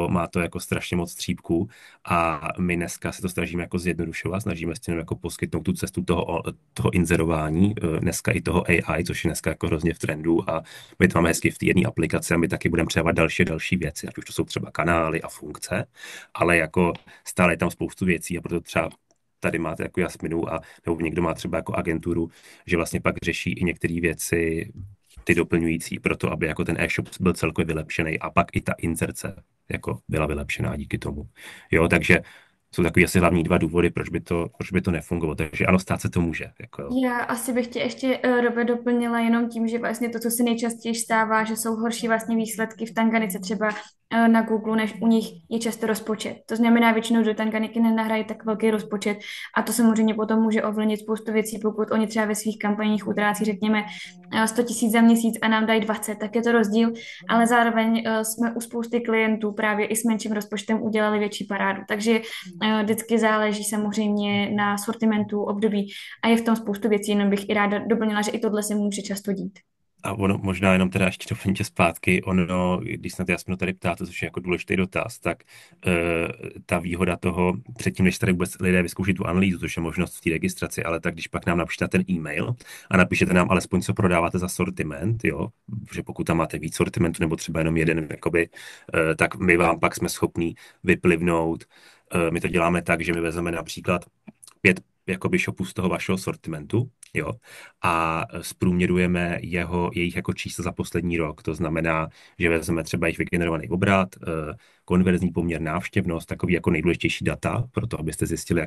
má to jako strašně moc střípků a my dneska se to snažíme jako zjednodušovat, snažíme se tím jako poskytnout tu cestu toho inzerování, dneska i toho AI, což je dneska jako hrozně v trendu a my to máme hezky v té jedné aplikaci a my taky budeme přidávat další věci, ať už to jsou třeba kanály a funkce, ale jako stále je tam spoustu věcí a proto třeba tady máte jako Jasminu nebo někdo má třeba jako agenturu, že vlastně pak řeší i některé věci, ty doplňující pro to, aby jako ten e-shop byl celkově vylepšený a pak i ta inzerce jako byla vylepšená díky tomu. Jo, takže jsou takový asi hlavní dva důvody, proč by to nefungovalo. Takže ano, stát se to může. Jako. Já asi bych tě ještě, Robert, doplnila jenom tím, že vlastně to, co se nejčastěji stává, že jsou horší vlastně výsledky v Tanganice třeba na Google, než u nich je často rozpočet. To znamená, většinou do Tanganiky nenahrají tak velký rozpočet a to samozřejmě potom může ovlivnit spoustu věcí, pokud oni třeba ve svých kampaních utrácí, řekněme, 100 000 za měsíc a nám dají 20, tak je to rozdíl, ale zároveň jsme u spousty klientů právě i s menším rozpočtem udělali větší parádu. Takže vždycky záleží samozřejmě na sortimentu, období a je v tom spoustu věcí, jenom bych i ráda doplnila, že i tohle se může často dít. A ono možná jenom teda ještě doplňte zpátky, když se na to Jasminu tady ptáte, což je jako důležitý dotaz, tak ta výhoda toho, předtím, než tady vůbec lidé vyzkouší tu analýzu, což je možnost v té registraci, ale tak když pak nám napíšete ten e-mail a napíšete nám alespoň, co prodáváte za sortiment, jo, že pokud tam máte víc sortimentu nebo třeba jenom jeden, jakoby, tak my vám pak jsme schopní vyplivnout. My to děláme tak, že my vezmeme například 5 jakoby shopů z toho vašeho sortimentu, jo, a zprůměrujeme jejich jako čísla za poslední rok. To znamená, že vezmeme třeba jejich vygenerovaný obrat, konverzní poměr, návštěvnost, takový jako nejdůležitější data, pro to, abyste zjistili,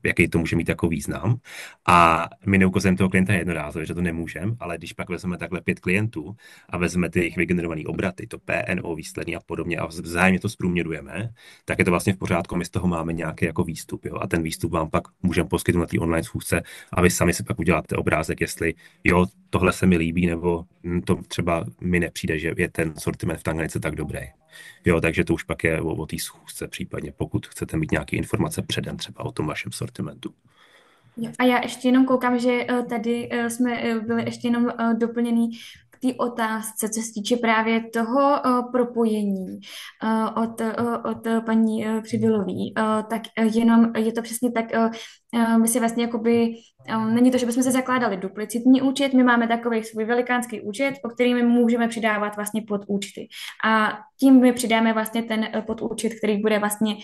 jaký to může mít jako význam. A my neukazujeme toho klienta jednorázově, že to nemůžeme, ale když pak vezmeme takhle 5 klientů a vezmeme ty jejich vygenerované obraty, to PNO výsledný a podobně a vzájemně to zprůměrujeme, tak je to vlastně v pořádku, my z toho máme nějaký jako výstup, jo, a ten výstup vám pak můžeme poskytnout na té online schůzce a vy sami si pak uděláte obrázek, jestli jo, tohle se mi líbí, nebo to třeba mi nepřijde, že je ten sortiment v Tanganice tak dobrý. Jo, takže to už pak je o té schůzce případně, pokud chcete mít nějaké informace předem třeba o tom vašem sortimentu. A já ještě jenom koukám, že tady jsme byli ještě jenom doplněný k k té otázce, co se týče právě toho propojení od paní Přibylové, tak jenom je to přesně tak, my si vlastně jakoby, není to, že bychom si zakládali duplicitní účet, my máme takový svůj velikánský účet, po který my můžeme přidávat vlastně podúčty. A tím my přidáme vlastně ten podúčet, který bude vlastně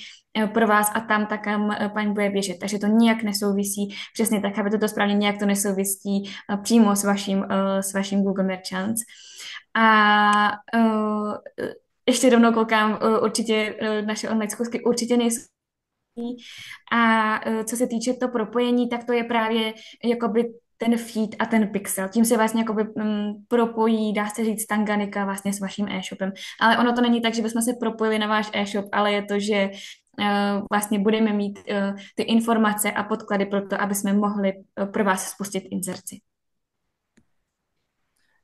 pro vás a tam tak, kam paní bude běžet. Takže to nijak nesouvisí, přesně tak, aby to správně, nějak to nesouvisí přímo s vaším Google Merchants. A ještě rovnou koukám, určitě naše online schůzky určitě nejsou. A co se týče to propojení, tak to je právě jakoby ten feed a ten pixel. Tím se vlastně jakoby propojí, dá se říct, Tanganyika vlastně s vaším e-shopem. Ale ono to není tak, že bychom se propojili na váš e-shop, ale je to, že vlastně budeme mít ty informace a podklady pro to, aby jsme mohli pro vás spustit inzerci.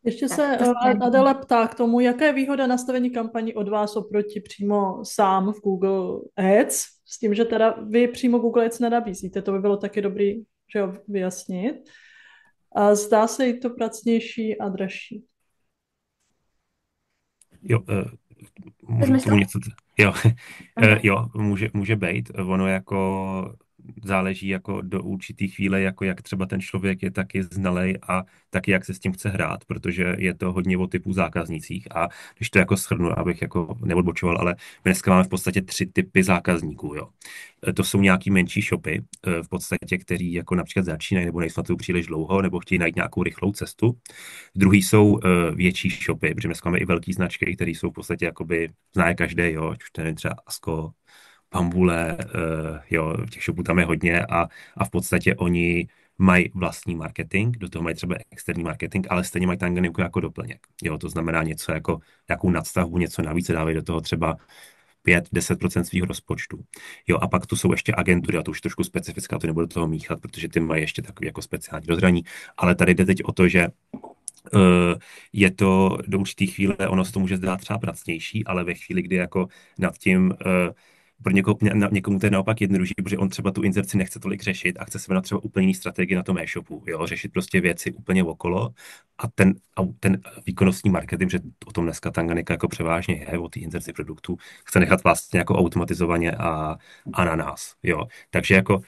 Ještě Tak, se to jsem... Adele ptá k tomu, jaká je výhoda nastavení kampaní od vás oproti přímo sám v Google Ads, s tím, že teda vy přímo Google Ads nenabízíte, to by bylo taky dobrý, že jo, vyjasnit. A zdá se jí to pracnější a dražší. Jo, můžu k tomu něco... Jo, jo, může být. Ono jako záleží jako do určitý chvíle, jako jak třeba ten člověk je taky znalej a taky jak se s tím chce hrát, protože je to hodně o typu zákaznicích a když to jako shrnu, abych jako neodbočoval, ale my dneska máme v podstatě 3 typy zákazníků, jo. To jsou nějaký menší shopy, v podstatě, který jako například začínají nebo nejsou na to příliš dlouho, nebo chtějí najít nějakou rychlou cestu. Druhý jsou větší shopy, protože dneska máme i velký značky, které jsou v podstatě jakoby, zná je každý, jo, už to nevím, třeba Asko, Pambule, jo, těch shopů tam je hodně a v podstatě oni mají vlastní marketing, do toho mají třeba externí marketing, ale stejně mají Tanganyku jako doplněk. Jo, to znamená něco jako nějakou nadstavbu, něco navíc, dávají do toho třeba 5-10% svého rozpočtu. Jo, a pak tu jsou ještě agentury, a to už trošku specifická, to nebudu do toho míchat, protože ty mají ještě takový jako speciální rozhraní, ale tady jde teď o to, že je to do určitý chvíle, ono se to může zdát třeba pracnější, ale ve chvíli, kdy jako nad tím pro někomu to je naopak jednodušší, protože on třeba tu inzerci nechce tolik řešit a chce se na třeba úplně jiný strategii na tom e-shopu, jo, řešit prostě věci úplně okolo a ten výkonnostní marketing, že o tom dneska Tanganyika jako převážně je, o té inzerci produktů, chce nechat vlastně jako automatizovaně a na nás, jo. Takže jako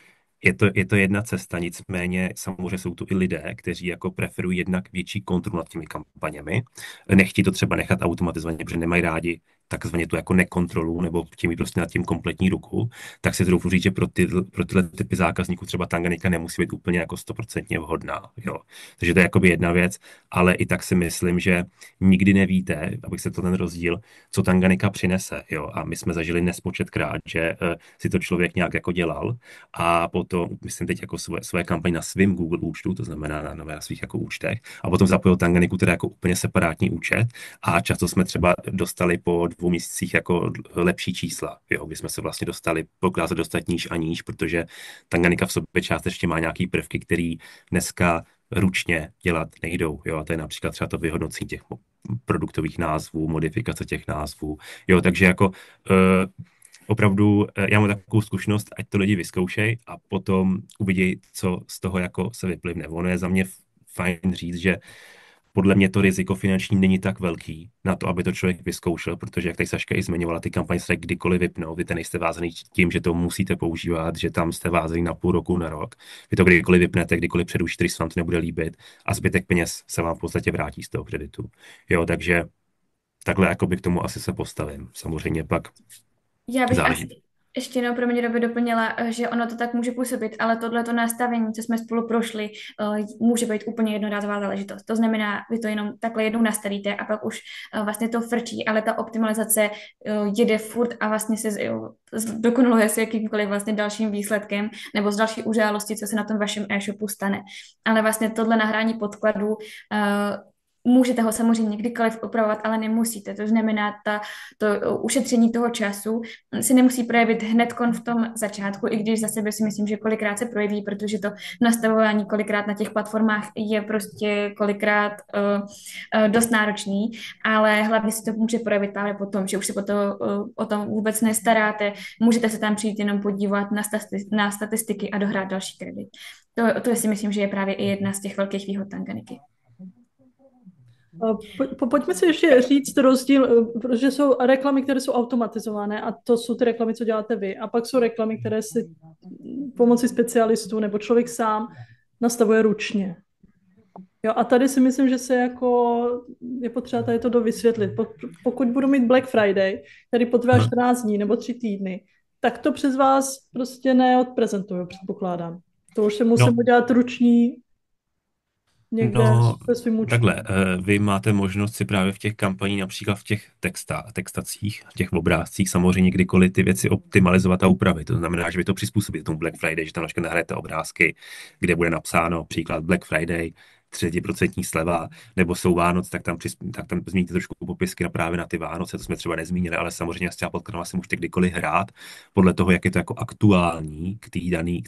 je to jedna cesta, nicméně samozřejmě jsou tu i lidé, kteří jako preferují jednak větší kontrolu nad těmi kampaněmi. Nechtí to třeba nechat automatizovaně, protože nemají rádi takzvaně tu jako nekontrolu, nebo tím mít prostě nad tím kompletní ruku, tak si troufnu říct, že pro tyhle typy zákazníků třeba Tanganyika nemusí být úplně jako 100% vhodná. Jo. Takže to je jakoby jedna věc, ale i tak si myslím, že nikdy nevíte, abych se to ten rozdíl, co Tanganyika přinese. Jo. A my jsme zažili nespočetkrát, že si to člověk nějak jako dělal a potom, myslím teď jako svoje kampaň na svém Google účtu, to znamená na svých jako účtech, a potom zapojil Tanganyiku teda jako úplně separátní účet a často jsme třeba dostali po 2 měsících jako lepší čísla, jo, kdy jsme se vlastně dostali pokázat dostat níž a níž, protože Tanganyika v sobě částečně má nějaký prvky, který dneska ručně dělat nejdou, jo, a to je například třeba to vyhodnocení těch produktových názvů, modifikace těch názvů, jo, takže jako opravdu, já mám takovou zkušenost, ať to lidi vyzkoušej a potom uvidí, co z toho jako se vyplivne. Ono je za mě fajn říct, že podle mě to riziko finanční není tak velký na to, aby to člověk vyzkoušel, protože jak tady Saška i zmiňovala, ty kampaně se kdykoliv vypnou, vy nejste vázaný tím, že to musíte používat, že tam jste vázaný na půl roku, na rok. Vy to kdykoliv vypnete, kdykoliv předušíte, když se vám to nebude líbit a zbytek peněz se vám v podstatě vrátí z toho kreditu. Jo, takže takhle jakoby k tomu asi se postavím. Samozřejmě pak Já bych záleží. asi ještě jenom pro mě doplnila, že ono to tak může působit, ale tohleto nastavení, co jsme spolu prošli, může být úplně jednorázová záležitost. To znamená, vy to jenom takhle jednou nastavíte a pak už vlastně to frčí, ale ta optimalizace jede furt a vlastně se dokonaluje s jakýmkoliv vlastně dalším výsledkem nebo z další události, co se na tom vašem e-shopu stane. Ale vlastně tohle nahrání podkladu můžete ho samozřejmě kdykoliv opravovat, ale nemusíte. To znamená, to ušetření toho času si nemusí projevit hned v tom začátku, i když za sebe si myslím, že kolikrát se projeví, protože to nastavování kolikrát na těch platformách je prostě kolikrát dost náročný, ale hlavně si to může projevit právě potom, že už se o tom vůbec nestaráte, můžete se tam přijít jenom podívat na statistiky a dohrát další kredit. To si myslím, že je právě i jedna z těch velkých výhod Tanganyiky. Pojďme si ještě říct rozdíl, protože jsou reklamy, které jsou automatizované a to jsou ty reklamy, co děláte vy. A pak jsou reklamy, které si pomocí specialistů nebo člověk sám nastavuje ručně. Jo, a tady si myslím, že se jako je potřeba tady to dovysvětlit. Pokud budu mít Black Friday, který potrvá 14 dní nebo 3 týdny, tak to přes vás prostě neodprezentuju, předpokládám. To už se musím udělat ruční někde ve svým účtu. Takhle, vy máte možnost si právě v těch kampaních, například v těch textacích, v těch obrázcích, samozřejmě kdykoliv ty věci optimalizovat a upravit. To znamená, že vy to přizpůsobíte tomu Black Friday, že tam například nahrajete obrázky, kde bude napsáno příklad Black Friday, 30% sleva, nebo jsou Vánoc, tak tam zmíníte trošku popisky právě na ty Vánoce, to jsme třeba nezmínili, ale samozřejmě s těma podkladama si můžete kdykoliv hrát podle toho, jak je to jako aktuální k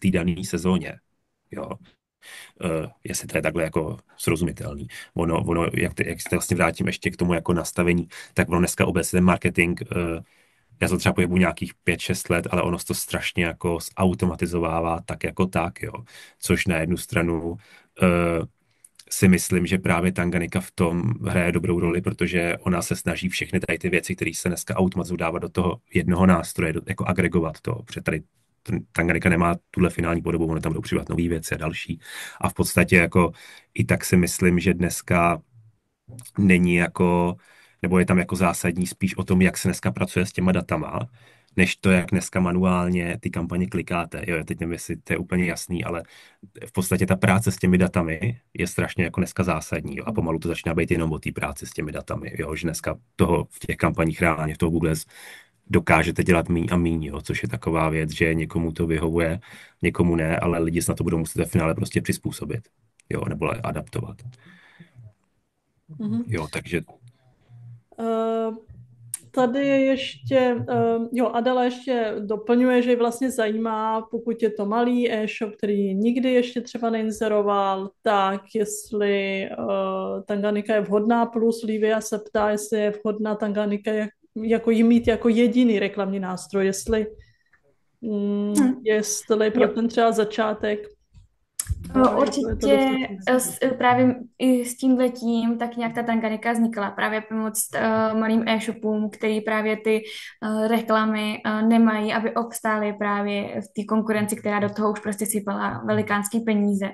té dané sezóně. Jo. Jestli to je takhle jako srozumitelný. Ono jak se vlastně vrátím ještě k tomu jako nastavení, tak ono dneska obecně ten marketing, já to třeba pojebu nějakých 5-6 let, ale ono se to strašně jako zautomatizovává tak jako tak, jo. Což na jednu stranu si myslím, že právě Tanganyika v tom hraje dobrou roli, protože ona se snaží všechny tady ty věci, které se dneska automatizují, dávat do toho jednoho nástroje, jako agregovat to, protože tady Tanganyika nemá tuhle finální podobu, ono tam budou přivat nové věci a další. A v podstatě jako i tak si myslím, že dneska není jako, nebo je tam jako zásadní spíš o tom, jak se dneska pracuje s těma datama, než to, jak dneska manuálně ty kampaně klikáte. Jo, teď nevím, jestli to je úplně jasný, ale v podstatě ta práce s těmi datami je strašně jako dneska zásadní. Jo, a pomalu to začíná být jenom o té práci s těmi datami. Jo, že dneska toho v těch kampaních reálně, v toho Google dokážete dělat míň a míň, jo, což je taková věc, že někomu to vyhovuje, někomu ne, ale lidi se na to budou muset ve finále prostě přizpůsobit, jo, nebo adaptovat. Jo, takže... Tady ještě, Adela ještě doplňuje, že ji vlastně zajímá, pokud je to malý e-shop, který nikdy ještě třeba neinzeroval, tak jestli Tanganyika je vhodná, plus Lívia se ptá, jestli je vhodná Tanganyika jako jí mít jako jediný reklamní nástroj, jestli pro ten třeba začátek. Určitě právě i s tímhletím tak nějak ta Tanganyika vznikla právě pomoct malým e-shopům, který právě ty reklamy nemají, aby obstály právě v té konkurenci, která do toho už prostě sypala velikánský peníze.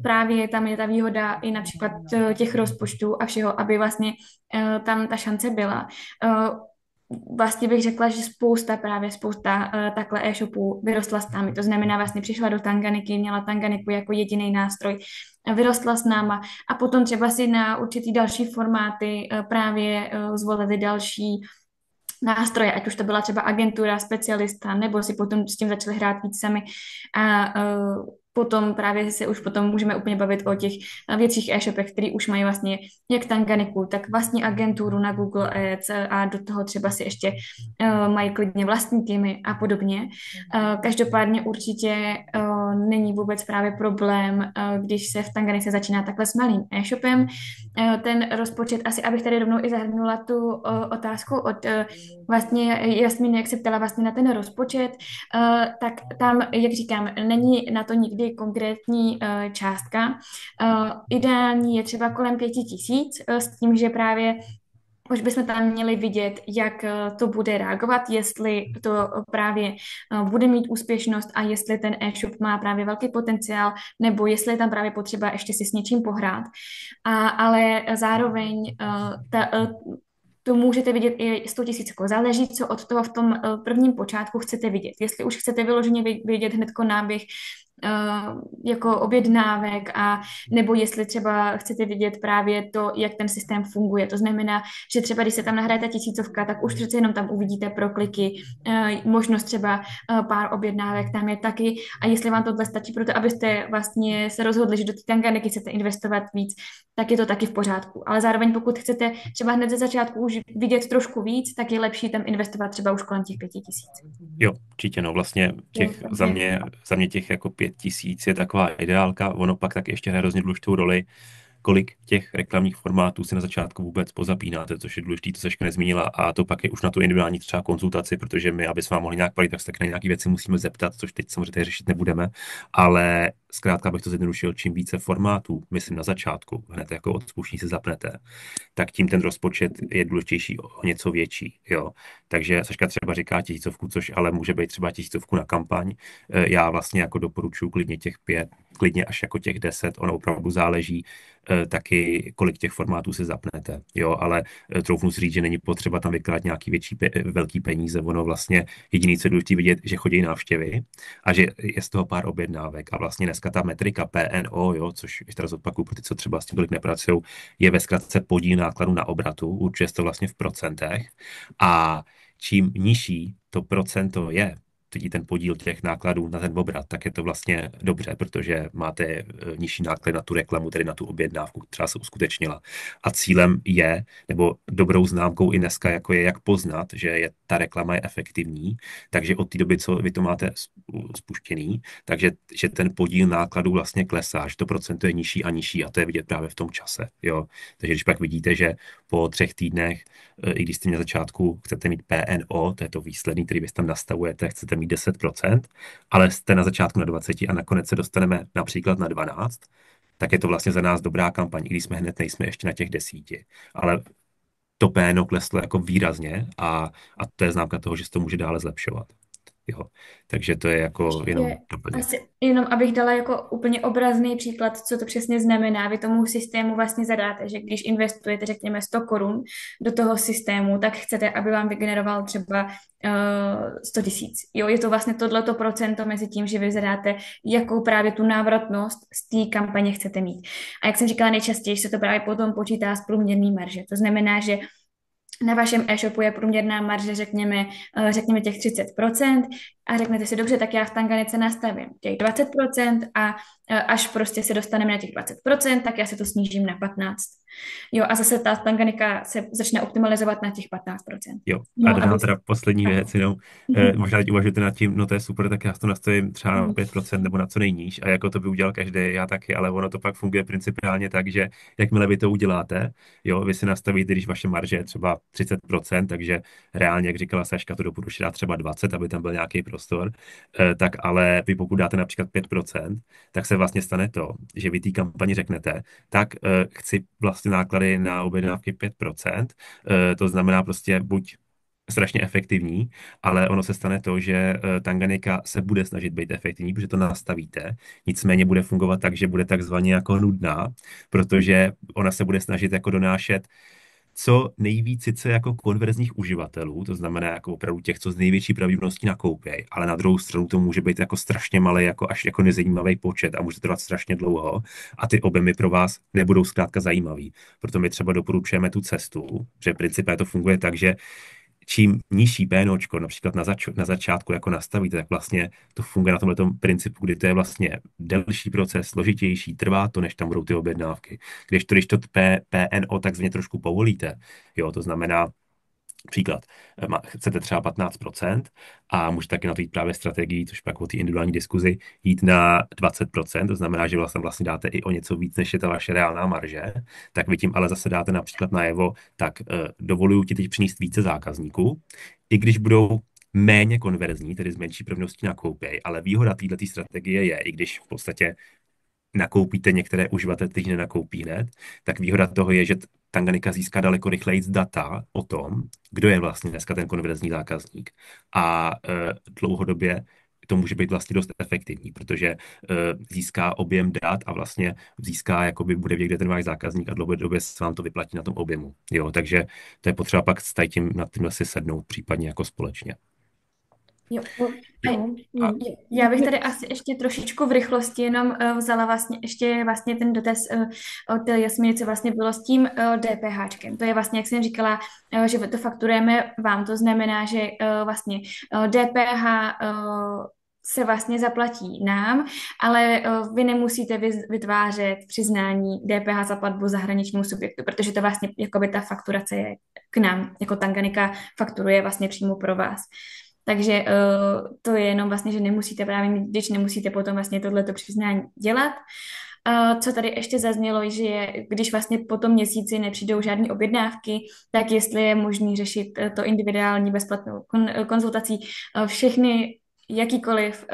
Právě tam je ta výhoda i například těch rozpočtů a všeho, aby vlastně tam ta šance byla. Vlastně bych řekla, že spousta takhle e-shopů vyrostla s námi. To znamená, vlastně přišla do Tanganiky, měla Tanganiku jako jediný nástroj, vyrostla s náma a potom třeba si na určitý další formáty právě zvolili další nástroje, ať už to byla třeba agentura, specialista, nebo si potom s tím začali hrát víc sami a potom právě se už potom můžeme úplně bavit o těch větších e-shopech, který už mají vlastně jak Tanganiku, tak vlastní agenturu na Google Ads a do toho třeba si ještě mají klidně vlastní týmy a podobně. Každopádně určitě není vůbec právě problém, když se v Tanganice začíná takhle s malým e-shopem. Ten rozpočet, asi abych tady rovnou i zahrnula tu otázku od vlastně Jasmíny, jak se ptala vlastně na ten rozpočet, tak tam, jak říkám, není na to nikdy konkrétní částka. Ideální je třeba kolem 5 000 s tím, že právě už bychom tam měli vidět, jak to bude reagovat, jestli to právě bude mít úspěšnost a jestli ten e-shop má právě velký potenciál, nebo jestli je tam právě potřeba ještě si s něčím pohrát. Ale zároveň to můžete vidět i 100 000. Záleží, co od toho v tom prvním počátku chcete vidět. Jestli už chcete vyloženě vidět hnedko náběh jako objednávek a nebo jestli třeba chcete vidět právě to, jak ten systém funguje. To znamená, že třeba když se tam nahraje ta 1000, tak už přece jenom tam uvidíte prokliky, možnost třeba pár objednávek tam je taky a jestli vám tohle stačí pro to, abyste vlastně se rozhodli, že do té Tanganiky chcete investovat víc, tak je to taky v pořádku. Ale zároveň pokud chcete třeba hned ze začátku už vidět trošku víc, tak je lepší tam investovat třeba už kolem těch 5 000. Jo, určitě, no vlastně za mě těch jako 5 000 je taková ideálka, ono pak tak ještě hraje hrozně důležitou roli, kolik těch reklamních formátů si na začátku vůbec pozapínáte, což je důležité, to se ještě nezmínila a to pak je už na tu individuální třeba konzultaci, protože my, aby jsme vám mohli nějak poradit, tak se taky na nějaké věci musíme zeptat, což teď samozřejmě řešit nebudeme, ale zkrátka bych to zjednodušil, čím více formátů, myslím na začátku, hned jako od spuštění se zapnete, tak tím ten rozpočet je důležitější o něco větší. Jo. Takže Saška třeba říká 1000, což ale může být třeba 1000 na kampaň. Já vlastně jako doporučuji klidně těch 5, klidně až jako těch 10, ono opravdu záleží taky, kolik těch formátů si zapnete. Jo, ale troufnu si říct, že není potřeba tam vykládat nějaký velký peníze. Ono vlastně jediný, co je důležité vidět, že chodí návštěvy a že je z toho pár objednávek. A vlastně dneska ta metrika PNO, jo, což ještě raz opakuju pro ty, co třeba s tím tolik nepracují, je ve zkratce podíl nákladu na obratu, určuje se to vlastně v procentech. A čím nižší to procento je, tedy ten podíl těch nákladů na ten obrat, tak je to vlastně dobře, protože máte nižší náklad na tu reklamu, tedy na tu objednávku, která se uskutečnila. A cílem je, nebo dobrou známkou i dneska, jako je, jak poznat, že ta reklama je efektivní, takže od té doby, co vy to máte spuštěný, takže že ten podíl nákladů vlastně klesá, že to procento je nižší a nižší a to je vidět právě v tom čase. Jo? Takže když pak vidíte, že po 3 týdnech, i když jste na začátku chcete mít PNO, to je to výsledný, který vy tam nastavujete, chcete mít 10%, ale jste na začátku na 20 a nakonec se dostaneme například na 12, tak je to vlastně za nás dobrá kampaň, i když jsme hned nejsme ještě na těch 10. Ale to PNO kleslo jako výrazně a to je známka toho, že se to může dále zlepšovat. Jo. Takže to je jako jenom doplněk. Asi jenom abych dala jako úplně obrazný příklad, co to přesně znamená. Vy tomu systému vlastně zadáte, že když investujete, řekněme, 100 korun do toho systému, tak chcete, aby vám vygeneroval třeba 100 000. Jo, je to vlastně tohleto procento mezi tím, že vy zadáte, jakou právě tu návratnost z té kampaně chcete mít. A jak jsem říkala, nejčastěji se to právě potom počítá z průměrný marže. To znamená, že na vašem e-shopu je průměrná marže, řekněme těch 30% a řeknete si, dobře, tak já v Tanganice nastavím těch 20% a až prostě se dostaneme na těch 20%, tak já se to snížím na 15%. Jo, a zase ta Tanganika se začne optimalizovat na těch 15%. Jo, a No, dodám teda poslední věc, jenom možná teď uvažujete nad tím, no to je super, tak já to nastavím třeba na 5% nebo na co nejníž a jako to by udělal každý, já taky, ale ono to pak funguje principiálně tak, že jakmile vy to uděláte, jo, vy si nastavíte, když vaše marže je třeba 30%, takže reálně, jak říkala Saška, to doporučí dát třeba 20, aby tam byl nějaký prostor, tak ale vy pokud dáte například 5%, tak se vlastně stane to, že vy té kampani řeknete, tak chci vlastně náklady na objednávky 5%, to znamená prostě buď strašně efektivní, ale ono se stane to, že Tanganika se bude snažit být efektivní, protože to nastavíte, nicméně bude fungovat tak, že bude takzvaně jako nudná, protože ona se bude snažit jako donášet co nejvíc sice jako konverzních uživatelů, to znamená jako opravdu těch, co z největší pravděpodobností nakoupějí, ale na druhou stranu to může být jako strašně malý, jako až jako nezajímavý počet a může to trvat strašně dlouho a ty objemy pro vás nebudou zkrátka zajímavý. Proto my třeba doporučujeme tu cestu, že principálně to funguje tak, že čím nižší PNOčko například na začátku jako nastavíte, tak vlastně to funguje na tomto principu, kdy to je vlastně delší proces, složitější, trvá to, než tam budou ty objednávky. Když to PNO takzvaně trošku povolíte, jo, to znamená, příklad, chcete třeba 15% a můžete taky na to jít právě strategii, což pak o té individuální diskuzi, jít na 20%, to znamená, že vlastně dáte i o něco víc, než je ta vaše reálná marže, tak vy tím ale zase dáte například najevo, tak dovoluju ti teď přinést více zákazníků, i když budou méně konverzní, tedy z menší pravděpodobností nakoupěj, ale výhoda této strategie je, i když v podstatě nakoupíte některé uživatele, kteří nenakoupí hned, tak výhoda toho je, že Tanganika získá daleko rychleji data o tom, kdo je vlastně dneska ten konverzní zákazník. A dlouhodobě to může být vlastně dost efektivní, protože získá objem dat a vlastně získá, jakoby bude vědět, kde ten váš zákazník a dlouhodobě se vám to vyplatí na tom objemu. Jo, takže to je potřeba pak s tím nad tím si sednout, případně jako společně. Jo. A Já bych tady asi ještě trošičku v rychlosti jenom vzala vlastně ten dotaz od Jasminy, co vlastně bylo s tím DPHčkem. To je vlastně, jak jsem říkala, že to fakturujeme vám, to znamená, že vlastně DPH se vlastně zaplatí nám, ale vy nemusíte vytvářet přiznání DPH za platbu zahraničnímu subjektu, protože to vlastně jakoby ta fakturace je k nám, jako Tanganika fakturuje vlastně přímo pro vás. Takže to je jenom vlastně, že nemusíte právě mít, když nemusíte potom vlastně tohleto přiznání dělat. Co tady ještě zaznělo, že když vlastně po tom měsíci nepřijdou žádné objednávky, tak jestli je možný řešit to individuální bezplatnou konzultací všechny jakýkoliv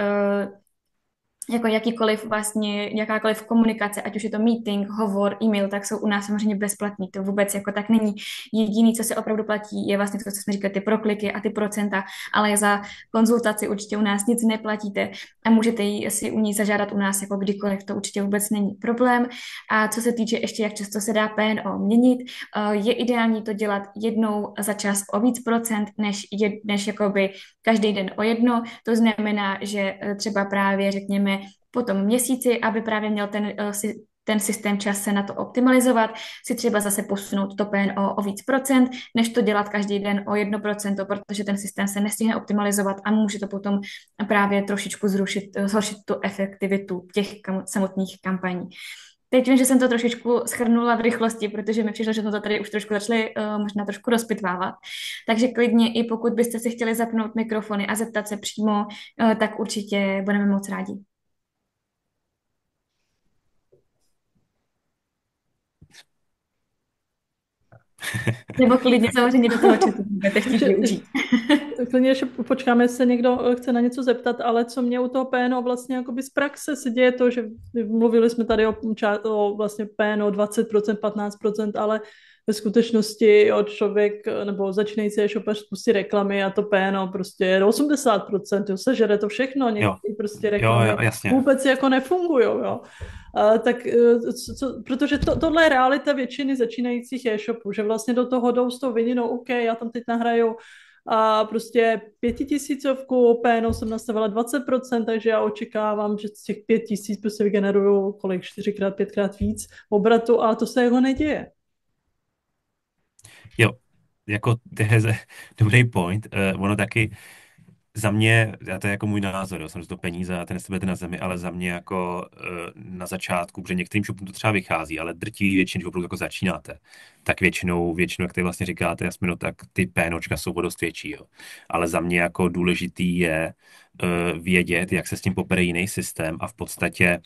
jako jakýkoliv vlastně, jakákoliv komunikace, ať už je to meeting, hovor, e-mail, tak jsou u nás samozřejmě bezplatný. To vůbec jako tak není. Jediný, co se opravdu platí, je vlastně to, co jsme říkali, ty prokliky a ty procenta, ale za konzultaci určitě u nás nic neplatíte a můžete si u ní zažádat u nás jako kdykoliv, to určitě vůbec není problém. A co se týče ještě, jak často se dá PNO měnit, je ideální to dělat jednou za čas o víc procent, než jakoby každý den o jedno. To znamená, že třeba právě řekněme po tom měsíci, aby právě měl ten systém čas se na to optimalizovat, si třeba zase posunout to PNO o víc procent, než to dělat každý den o 1%, protože ten systém se nestihne optimalizovat a může to potom právě trošičku zhoršit tu efektivitu těch samotných kampaní. Teď vím, že jsem to trošičku schrnula v rychlosti, protože mi přišlo, že jsme to tady už trošku začali možná trošku rozpitvávat. Takže klidně i pokud byste si chtěli zapnout mikrofony a zeptat se přímo, tak určitě budeme moc rádi. Nebo klidně samozřejmě do toho chatu budete chtít využít. Klidně ještě počkáme, jestli se někdo chce na něco zeptat, ale co mě u toho PNO vlastně jakoby z praxe se děje to, že mluvili jsme tady o vlastně PNO 20%, 15%, ale ve skutečnosti člověk nebo začínající e-shopař spustí reklamy a to PNO prostě je 80%, jo, sežere to všechno, někdy prostě reklamy jasně. vůbec jako nefungují, jo. Tak protože tohle je realita většiny začínajících e-shopů, že vlastně do toho jdou s tou vininou, OK, já tam teď nahraju a prostě 5000, PNO jsem nastavila 20%, takže já očekávám, že z těch 5000 prostě vygeneruju kolik, 4x, 5x víc obratu, ale to se jako neděje. Jo, jako to je dobrý point. Ono taky za mě, a to je jako můj názor, jo, samozřejmě to peníze a ten nebudete na zemi, ale za mě jako na začátku, protože některým shopům to třeba vychází, ale drtivý většině, když opravdu jako začínáte, tak většinou, jak tady vlastně říkáte, Jasmino, tak ty pénočka jsou o dost větší, jo. Ale za mě jako důležitý je vědět, jak se s tím popere jiný systém a v podstatě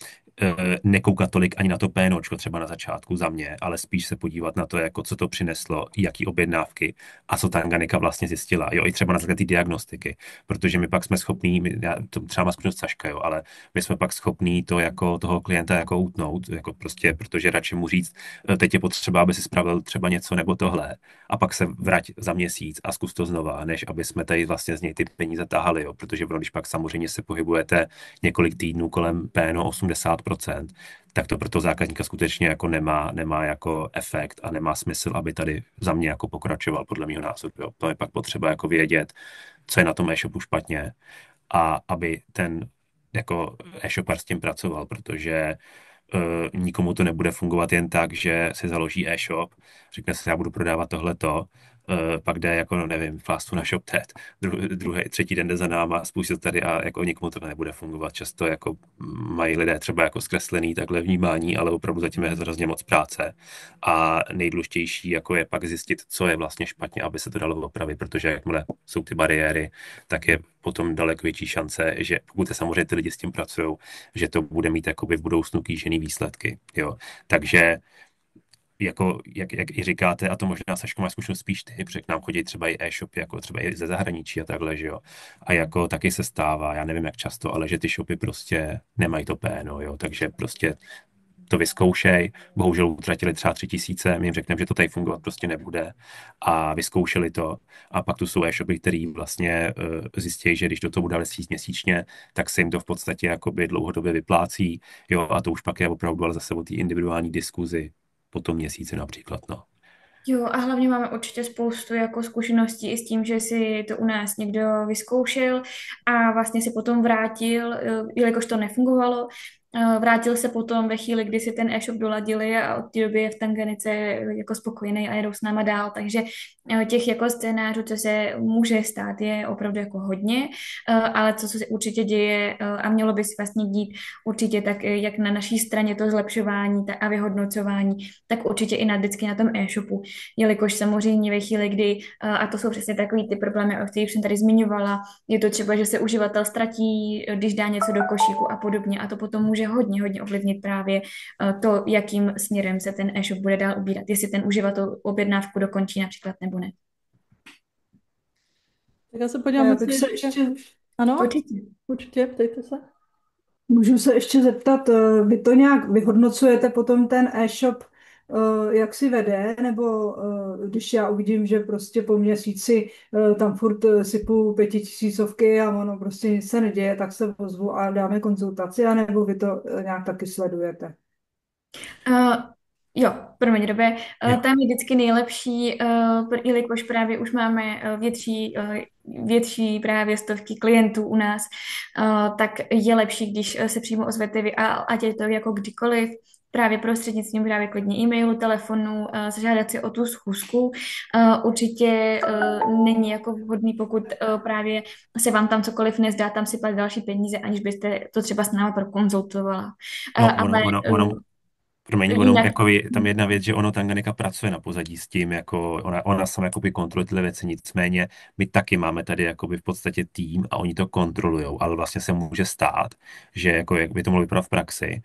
nekoukat tolik ani na to PNOčko třeba na začátku za mě, ale spíš se podívat na to, jako co to přineslo, jaký objednávky a co Tanganyika vlastně zjistila. Jo, i třeba na základě té diagnostiky, protože my pak jsme schopní, to třeba má zkušenost Saška, jo, ale my jsme pak schopní to jako toho klienta jako utnout, jako prostě, protože radši mu říct, teď je potřeba, aby si spravil třeba něco nebo tohle a pak se vrať za měsíc a zkus to znova, než aby jsme tady vlastně z něj ty peníze tahali, jo, protože když pak samozřejmě se pohybujete několik týdnů kolem PNO 80%, tak to pro toho zákazníka skutečně jako nemá jako efekt a nemá smysl, aby tady za mě jako pokračoval, podle mého názoru. Jo. To je pak potřeba jako vědět, co je na tom e-shopu špatně a aby ten jako e-shopper s tím pracoval, protože nikomu to nebude fungovat jen tak, že si založí e-shop, řekne si, já budu prodávat tohleto, pak jde jako, no nevím, flastu na ShopTet, třetí den jde za náma, spustit tady a jako nikomu to nebude fungovat. Často jako mají lidé třeba jako zkreslený takhle vnímání, ale opravdu zatím je hrozně moc práce. A nejdůležitější jako je pak zjistit, co je vlastně špatně, aby se to dalo opravit, protože jakmile jsou ty bariéry, tak je potom daleko větší šance, že pokud samozřejmě ty lidi s tím pracují, že to bude mít jakoby v budoucnu kýžený výsledky. Jo. Takže jako, jak i říkáte, a to možná Saško má zkušenost spíš ty, protože k nám chodí třeba i e-shopy, jako třeba i ze zahraničí a takhle, že jo. A jako taky se stává, já nevím jak často, ale že ty shopy prostě nemají to PNO, jo, takže prostě to vyzkoušej, bohužel utratili třeba 3000, my jim řekneme, že to tady fungovat prostě nebude a vyzkoušeli to a pak tu jsou e-shopy, který vlastně zjistí, že když do toho bude měsíčně, tak se jim to v podstatě jakoby dlouhodobě vyplácí, jo, a to už pak je opravdu ale zase o té individuální diskuzi po tom měsíci například, no. Jo, a hlavně máme určitě spoustu jako zkušeností i s tím, že si to u nás někdo vyzkoušel a vlastně si potom vrátil, jelikož to nefungovalo, vrátil se potom ve chvíli, kdy si ten e-shop doladili a od té doby je v Tanganice jako spokojený a jedou s náma dál, takže těch jako scénářů, co se může stát, je opravdu jako hodně, ale co se určitě děje a mělo by se vlastně dít určitě tak, jak na naší straně to zlepšování a vyhodnocování, tak určitě i vždycky na tom e-shopu, jelikož samozřejmě ve chvíli, kdy, a to jsou přesně takový ty problémy, o kterých jsem tady zmiňovala, je to třeba, že se uživatel ztratí, když dá něco do košíku a podobně a to potom může hodně ovlivnit právě to, jakým směrem se ten e-shop bude dál ubírat, jestli ten uživatel objednávku dokončí například nebo ne. Tak já se podívám, bych se ještě... Ano? Určitě. Určitě, ptejte se. Můžu se ještě zeptat, vy to nějak vyhodnocujete potom ten e-shop, jak si vede, nebo když já uvidím, že prostě po měsíci tam furt sypu pětitisícovky a ono prostě nic se neděje, tak se ozvu a dáme konzultaci, anebo vy to nějak taky sledujete? Uh, jo, promiň, době. Jo. Tam je vždycky nejlepší, jelikož právě už máme větší právě stovky klientů u nás, tak je lepší, když se přímo ozvete vy, a ať je to jako kdykoliv, právě prostřednictvím právě klidně e-mailu, telefonu, zažádat si o tu schůzku. Určitě není jako vhodný, pokud právě se vám tam cokoliv nezdá, tam sypat další peníze, aniž byste to třeba s námi prokonzultovala. No, Ale promiň, ono, jinak. jako je, tam je jedna věc, že ono Tanganyika pracuje na pozadí s tím, jako ona sama jakoby kontroluje tyhle věci, nicméně my taky máme tady jakoby v podstatě tým a oni to kontrolujou, ale vlastně se může stát, že jako jak by to mohlo vypadat v praxi,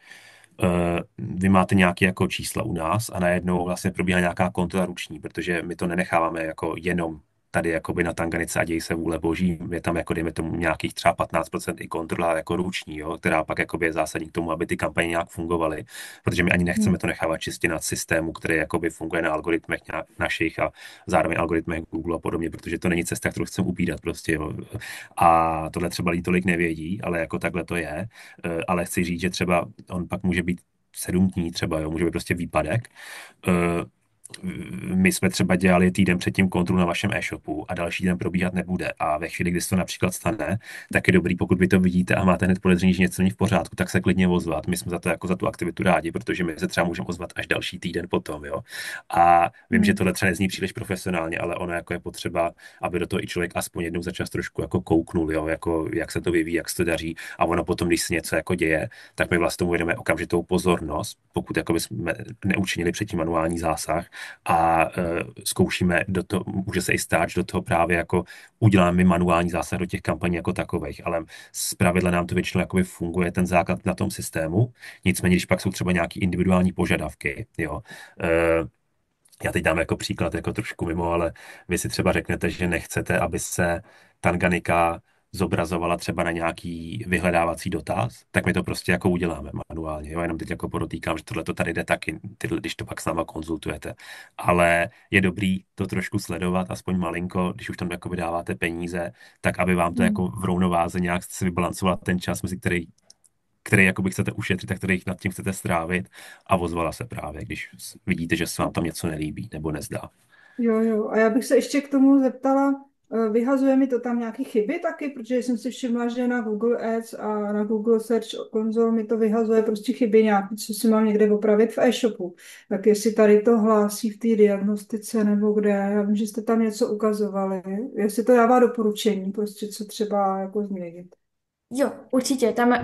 vy máte nějaké jako čísla u nás a najednou vlastně probíhá nějaká kontrola ruční, protože my to nenecháváme jako jenom tady jakoby na Tanganice a dějí se vůle boží, je tam jako dejme tomu nějakých třeba 15% i kontrola jako ruční, jo, která pak jakoby je zásadní k tomu, aby ty kampaně nějak fungovaly, protože my ani nechceme to nechávat čistě na systému, který jakoby funguje na algoritmech našich a zároveň algoritmech Google a podobně, protože to není cesta, kterou chceme upírat prostě, jo. A tohle třeba lidi tolik nevědí, ale jako takhle to je. Ale chci říct, že třeba on pak může být 7 dní třeba, jo, může být prostě výpadek. Eh, My jsme třeba dělali týden předtím kontrolu na vašem e-shopu a další den probíhat nebude. A ve chvíli, kdy se to například stane, tak je dobrý, pokud vy to vidíte a máte hned podezření, že něco není v pořádku, tak se klidně ozvat. My jsme za to jako za tu aktivitu rádi, protože my se třeba můžeme ozvat až další týden potom, jo. A vím, že tohle třeba nezní příliš profesionálně, ale ono jako je potřeba, aby do toho i člověk aspoň jednou za čas trošku jako kouknul, jo, jako jak se to vyvíjí, jak se to daří. A ono potom, když se něco jako děje, tak my vlastně tomu věnujeme okamžitou pozornost, pokud jako jsme neučinili předtím manuální zásah a zkoušíme do toho, může se i stát, že do toho právě jako uděláme manuální zásah do těch kampaní jako takových, ale z pravidla nám to většinou jakoby funguje ten základ na tom systému, nicméně, když pak jsou třeba nějaké individuální požadavky, jo, já teď dám jako příklad, jako trošku mimo, ale vy si třeba řeknete, že nechcete, aby se Tanganyika zobrazovala třeba na nějaký vyhledávací dotaz, tak my to prostě jako uděláme manuálně. Jo? Jenom teď jako podotýkám, že tohle to tady jde taky, když to pak s náma konzultujete. Ale je dobrý to trošku sledovat, aspoň malinko, když už tam jako vydáváte peníze, tak aby vám to jako v rovnováze nějak se vybalancoval ten čas, mezi který jakoby chcete ušetřit a který nad tím chcete strávit a ozvala se právě, když vidíte, že se vám tam něco nelíbí nebo nezdá. Jo, jo. A já bych se ještě k tomu zeptala, vyhazuje mi to tam nějaké chyby taky, protože jsem si všimla, že na Google Ads a na Google Search Console mi to vyhazuje prostě chyby nějaké, co si mám někde opravit v e-shopu. Tak jestli tady to hlásí v té diagnostice nebo kde, já vím, že jste tam něco ukazovali, jestli to dává doporučení, prostě co třeba jako změnit. Jo, určitě. Tam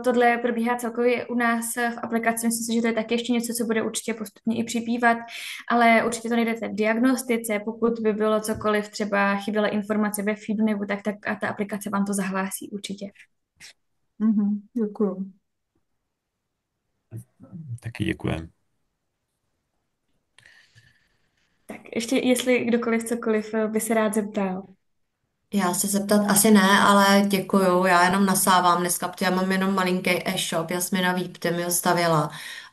tohle probíhá celkově u nás v aplikaci. Myslím si, že to je taky ještě něco, co bude určitě postupně i přibývat, ale určitě to najdete v diagnostice. Pokud by bylo cokoliv, třeba chyběla informace ve feedu nebo tak a ta aplikace vám to zahlásí určitě. Děkuju. Taky děkujem. Tak ještě, jestli kdokoliv cokoliv by se rád zeptal. Já se zeptat asi ne, ale děkuju. Já jenom nasávám dneska, protože já mám jenom malinký e-shop. Jasmina Vípte mi ho stavěla,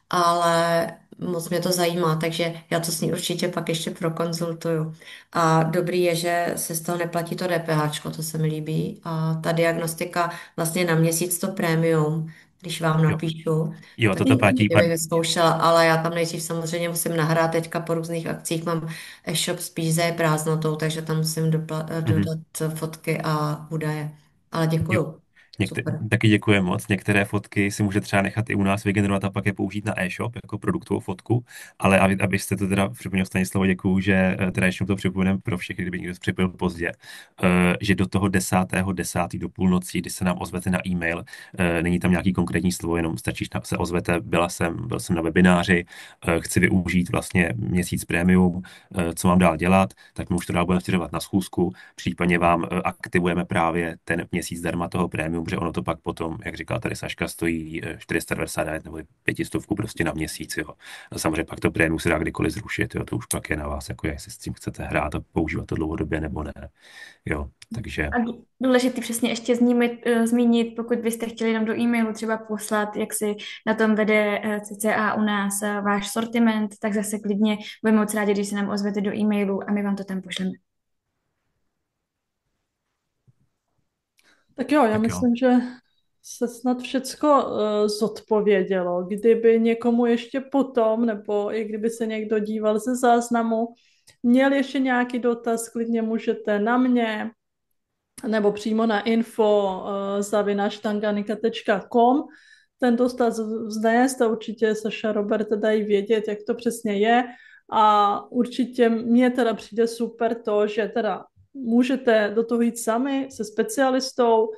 ale moc mě to zajímá, takže já to s ní určitě pak ještě prokonzultuju. A dobrý je, že se z toho neplatí to DPH, to se mi líbí. A ta diagnostika vlastně na měsíc to prémium, když vám Jo, napíšu. jo, Tak toto platí. bych vyzkoušela, ale já tam nejdřív samozřejmě musím nahrát teďka po různých akcích. Mám e-shop spíš za prázdnotou, takže tam musím Mhm. dodat fotky a údaje. Ale Jo. děkuju. Super. Taky děkuji moc. Některé fotky si můžete třeba nechat i u nás vygenerovat a pak je použít na e-shop jako produktovou fotku, ale abyste to teda připomněl, Stanislavo, děkuju, že teda ještě to připomeneme pro všechny, kdyby někdo připojil pozdě, že do toho 10.10. do půlnoci, kdy se nám ozvete na e-mail, není tam nějaký konkrétní slovo, jenom stačí, že se ozvete, byl jsem na webináři, chci využít vlastně měsíc prémium, co mám dál dělat, tak my už to dál budeme stěžovat na schůzku, případně vám aktivujeme právě ten měsíc zdarma toho prémium, protože ono to pak potom, jak říkala tady Saška, stojí 499 nebo 500 prostě na měsíc, jo. A samozřejmě pak to prémium se dá kdykoliv zrušit, jo, to už pak je na vás, jako jestli s tím chcete hrát a používat to dlouhodobě nebo ne, jo, takže... A důležitý přesně ještě zmínit, pokud byste chtěli nám do e-mailu třeba poslat, jak si na tom vede CCA u nás váš sortiment, tak zase klidně budeme moc rádi, když se nám ozvete do e-mailu a my vám to tam pošleme. Tak jo, já Tak jo. myslím, že se snad všecko zodpovědělo. Kdyby někomu ještě potom, nebo i kdyby se někdo díval ze záznamu, měl ještě nějaký dotaz, klidně můžete na mě, nebo přímo na info@tanganika.com ten dotaz vznést a určitě Saša, Robert dají vědět, jak to přesně je. A určitě mně teda přijde super to, že teda můžete do toho jít sami se specialistou,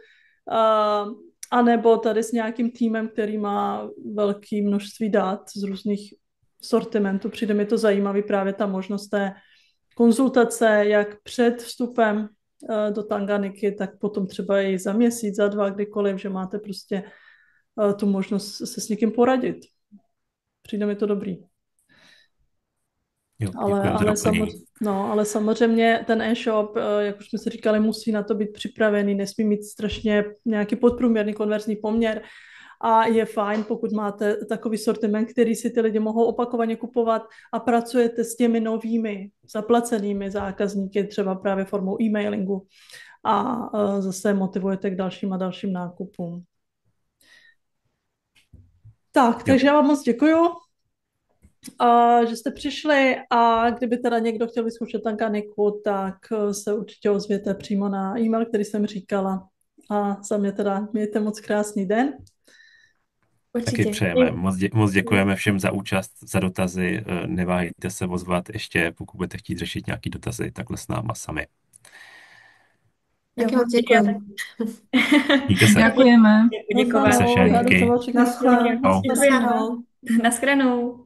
anebo tady s nějakým týmem, který má velké množství dat z různých sortimentů. Přijde mi to zajímavý právě ta možnost té konzultace, jak před vstupem do Tanganiky, tak potom třeba i za měsíc, za 2, kdykoliv, že máte prostě tu možnost se s někým poradit. Přijde mi to dobrý. Jo, Ale samozřejmě ten e-shop, jak už jsme si říkali, musí na to být připravený, nesmí mít strašně nějaký podprůměrný konverzní poměr a je fajn, pokud máte takový sortiment, který si ty lidi mohou opakovaně kupovat a pracujete s těmi novými zaplacenými zákazníky, třeba právě formou e-mailingu a zase motivujete k dalším a dalším nákupům. Tak, takže já vám moc děkuju, že jste přišli a kdyby teda někdo chtěl vyzkoušet Tanganiku, tak se určitě ozvěte přímo na e-mail, který jsem říkala. A za mě teda mějte moc krásný den. Určitě. Taky přejeme. Moc děkujeme všem za účast, za dotazy. Neváhejte se ozvat ještě, pokud budete chtít řešit nějaký dotazy, takhle s náma sami. Taky moc děkuji. Mějte se. Děkujeme. Děkujeme. Saša, díky. Naschledanou. Naschledanou.